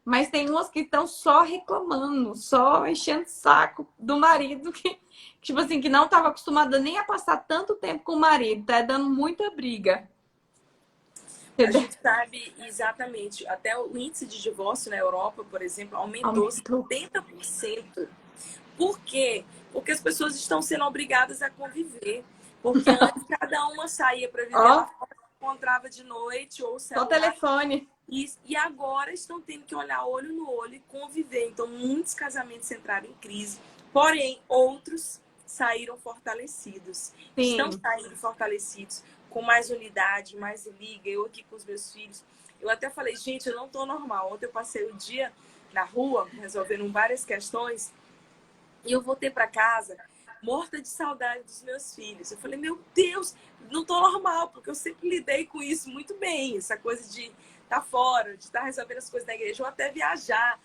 Mas tem umas que estão só reclamando, só enchendo o saco do marido tipo assim, que não estava acostumada nem a passar tanto tempo com o marido, tá dando muita briga. A Entendeu? gente sabe exatamente, até o índice de divórcio na Europa, por exemplo, aumentou Aumentou. 70%. Por quê? Porque as pessoas estão sendo obrigadas a conviver. Porque antes cada uma saía para viver Ó, lá fora, encontrava de noite ou só celular. telefone. E agora estão tendo que olhar olho no olho e conviver. Então, muitos casamentos entraram em crise. Porém, outros saíram fortalecidos. Estão Sim. saindo fortalecidos, com mais unidade, mais liga. Eu aqui com os meus filhos. Eu até falei, gente, eu não tô normal. Ontem eu passei o dia na rua, resolvendo várias questões. E eu voltei para casa morta de saudade dos meus filhos. Eu falei, meu Deus, não tô normal, porque eu sempre lidei com isso muito bem. Essa coisa de estar fora, de estar resolvendo as coisas da igreja, ou até viajar.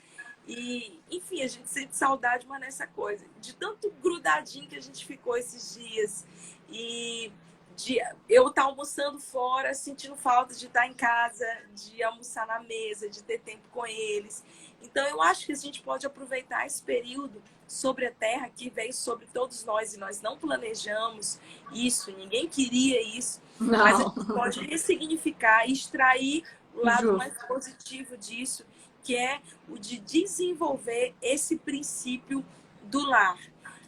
E, enfim, a gente sente saudade, mas nessa coisa. De tanto grudadinho que a gente ficou esses dias. E de eu estar almoçando fora, sentindo falta de estar em casa, de almoçar na mesa, de ter tempo com eles. Então, eu acho que a gente pode aproveitar esse período sobre a terra que veio sobre todos nós e nós não planejamos isso, ninguém queria isso, mas a Não. gente pode ressignificar e extrair o lado mais Justo. positivo disso, que é o de desenvolver esse princípio do lar.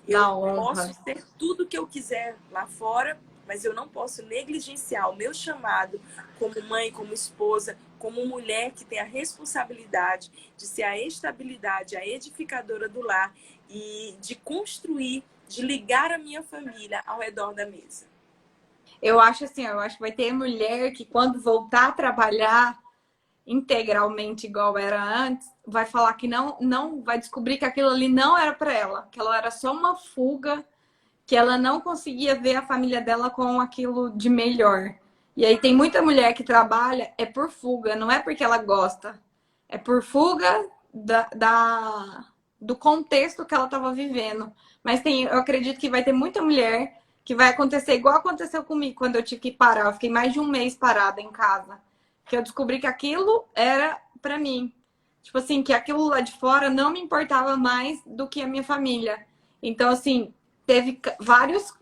Da Eu posso honra. ter tudo que eu quiser lá fora, mas eu não posso negligenciar o meu chamado como mãe, como esposa, como mulher que tem a responsabilidade de ser a estabilidade, a edificadora do lar e de construir, de ligar a minha família ao redor da mesa. Eu acho assim, eu acho que vai ter mulher que quando voltar a trabalhar integralmente igual era antes, vai falar que não vai descobrir que aquilo ali não era para ela, que ela era só uma fuga, que ela não conseguia ver a família dela com aquilo de melhor. E aí tem muita mulher que trabalha é por fuga, não é porque ela gosta, é por fuga do contexto que ela estava vivendo. Mas eu acredito que vai ter muita mulher que vai acontecer igual aconteceu comigo quando eu tive que parar. Eu fiquei mais de um mês parada em casa, que eu descobri que aquilo era para mim. Tipo assim, que aquilo lá de fora não me importava mais do que a minha família. Então, assim, teve vários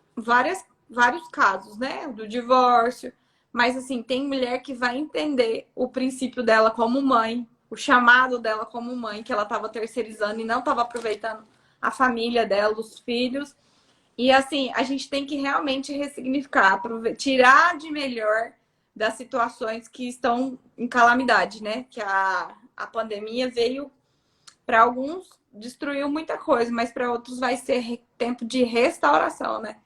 casos, né? Do divórcio. Mas, assim, tem mulher que vai entender o princípio dela como mãe, o chamado dela como mãe, que ela estava terceirizando e não estava aproveitando a família dela, os filhos. E, assim, a gente tem que realmente ressignificar, tirar de melhor das situações que estão em calamidade, né? Que a pandemia veio para alguns destruiu muita coisa, mas para outros vai ser tempo de restauração, né?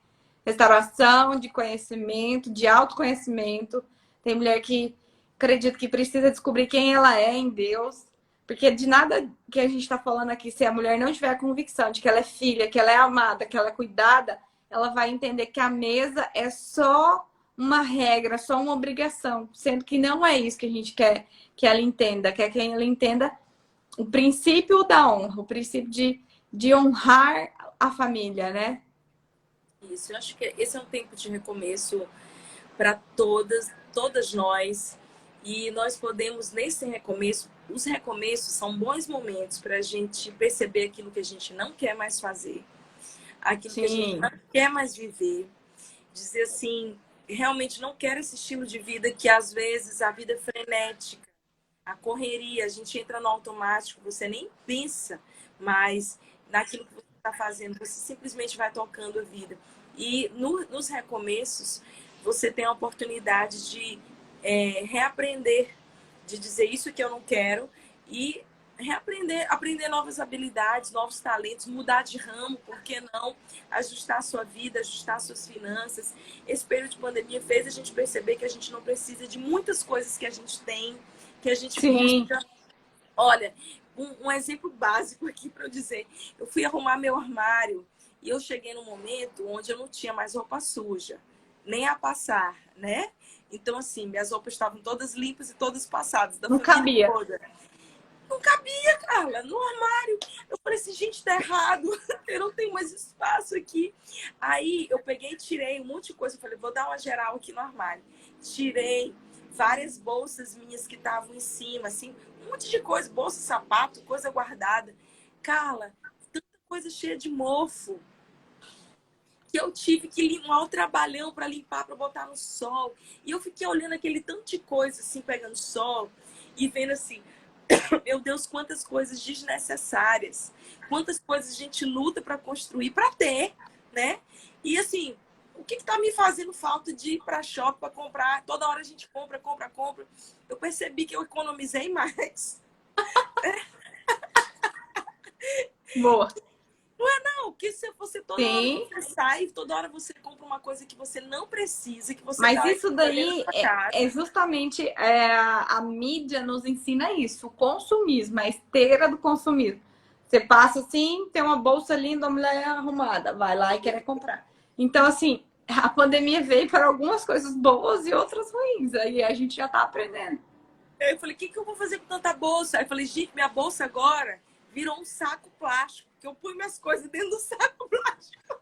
Restauração, de conhecimento, de autoconhecimento. Tem mulher que acredita que precisa descobrir quem ela é em Deus, porque de nada que a gente está falando aqui, se a mulher não tiver a convicção de que ela é filha, que ela é amada, que ela é cuidada, ela vai entender que a mesa é só uma regra, só uma obrigação, sendo que não é isso que a gente quer que ela entenda, quer que ela entenda o princípio da honra, o princípio de honrar a família, né? Isso, eu acho que esse é um tempo de recomeço para todas nós. E nós podemos, nesse recomeço, os recomeços são bons momentos para a gente perceber aquilo que a gente não quer mais fazer, aquilo que a gente Sim, não quer mais viver. Dizer assim, realmente não quero esse estilo de vida que às vezes a vida é frenética, a correria, a gente entra no automático, você nem pensa mais naquilo que você está fazendo, você simplesmente vai tocando a vida. E nos recomeços, você tem a oportunidade de reaprender, de dizer isso que eu não quero e reaprender, aprender novas habilidades, novos talentos, mudar de ramo, por que não? Ajustar a sua vida, ajustar suas finanças. Esse período de pandemia fez a gente perceber que a gente não precisa de muitas coisas que a gente tem, que a gente sim. busca. Olha, um exemplo básico aqui para eu dizer. Eu fui arrumar meu armário e eu cheguei num momento onde eu não tinha mais roupa suja, nem a passar, né? Então, assim, minhas roupas estavam todas limpas e todas passadas, da Não família cabia. toda. Não cabia, Carla, no armário. Eu falei assim, gente, tá errado. Eu não tenho mais espaço aqui. Aí eu peguei e tirei um monte de coisa. Eu falei, vou dar uma geral aqui no armário. Tirei várias bolsas minhas que estavam em cima, assim, um monte de coisa, bolsa, sapato, coisa guardada. Carla, tanta coisa cheia de mofo que eu tive que limpar o trabalhão para limpar, para botar no sol. E eu fiquei olhando aquele tanto de coisa, assim, pegando sol e vendo assim, meu Deus, quantas coisas desnecessárias, quantas coisas a gente luta para construir, para ter, né? E assim, o que está me fazendo falta de ir para shopping para comprar? Toda hora a gente compra, compra, compra. Eu percebi que eu economizei mais. Boa. Não, que se você toda hora Sim. você sai, toda hora você compra uma coisa que você não precisa, que você Mas tá isso escolhendo na daí sua é casa. justamente a mídia nos ensina isso, o consumismo, a esteira do consumismo. Você passa assim, tem uma bolsa linda, uma mulher arrumada, vai lá e quer comprar. Então, assim, a pandemia veio para algumas coisas boas e outras ruins. Aí a gente já tá aprendendo. Aí eu falei, o que, que eu vou fazer com tanta bolsa? Aí eu falei, gente, minha bolsa agora virou um saco plástico, que eu ponho minhas coisas dentro do saco plástico.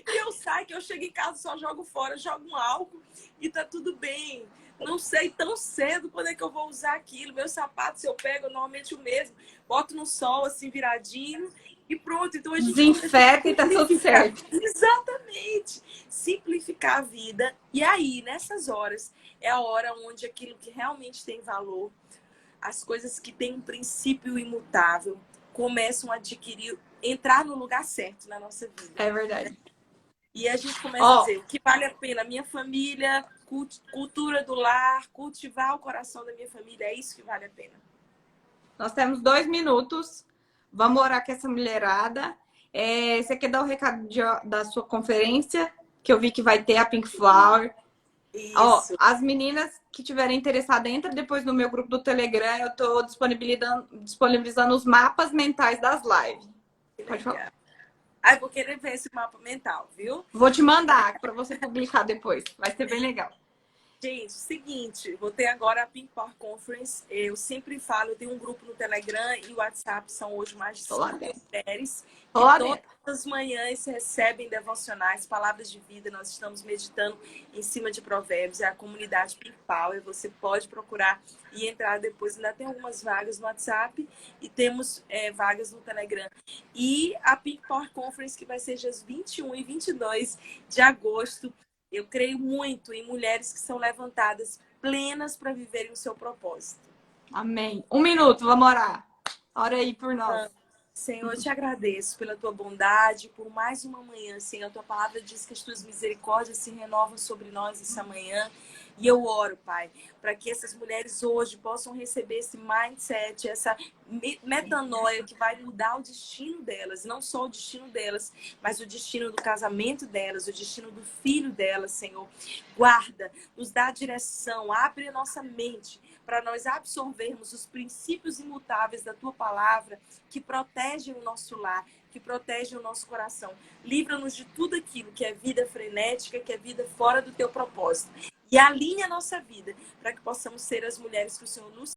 E eu saio, que eu chego em casa, só jogo fora, jogo um álcool e tá tudo bem. Não sei tão cedo quando é que eu vou usar aquilo. Meu sapato, se eu pego, normalmente o mesmo. Boto no sol, assim, viradinho e pronto. Então a gente começa a Desinfeta e tá tudo simplificar. certo. Exatamente. Simplificar a vida. E aí, nessas horas, é a hora onde aquilo que realmente tem valor, as coisas que têm um princípio imutável, começam a adquirir, entrar no lugar certo na nossa vida. É verdade. E a gente começa a Ó, dizer o que vale a pena, minha família, cultura do lar, cultivar o coração da minha família, é isso que vale a pena. nós temos 2 minutos. Vamos orar com essa mulherada. Você quer dar o recado da sua conferência? Que eu vi que vai ter a Pink Flower. Ó, Isso, as meninas que tiverem interessadas, entra depois no meu grupo do Telegram. Eu tô disponibilizando os mapas mentais das lives. que Pode falar. legal. Aí vou querer ver esse mapa mental, viu? Vou te mandar para você publicar depois. Vai ser bem legal. Gente, seguinte, vou ter agora a Pink Power Conference. Eu sempre falo, eu tenho um grupo no Telegram e o WhatsApp, são hoje mais de Tô lá 5 dentro. mulheres Tô que lá todas dentro. as manhãs recebem devocionais, palavras de vida. Nós estamos meditando em cima de provérbios. É a comunidade Pink Power. Você pode procurar e entrar depois. Ainda tem algumas vagas no WhatsApp e temos vagas no Telegram. E a Pink Power Conference, que vai ser dias 21 e 22 de agosto. Eu creio muito em mulheres que são levantadas plenas para viverem o seu propósito. Amém. 1 minuto, vamos orar. Ora aí por nós. Senhor, eu te agradeço pela tua bondade, por mais uma manhã, Senhor. A tua palavra diz que as tuas misericórdias se renovam sobre nós essa manhã. E eu oro, Pai, para que essas mulheres hoje possam receber esse mindset, essa metanoia que vai mudar o destino delas. Não só o destino delas, mas o destino do casamento delas, o destino do filho delas, Senhor. Guarda, nos dá direção, abre a nossa mente para nós absorvermos os princípios imutáveis da tua palavra, que protegem o nosso lar, que protegem o nosso coração. Livra-nos de tudo aquilo que é vida frenética, que é vida fora do teu propósito. E alinha a nossa vida para que possamos ser as mulheres que o Senhor nos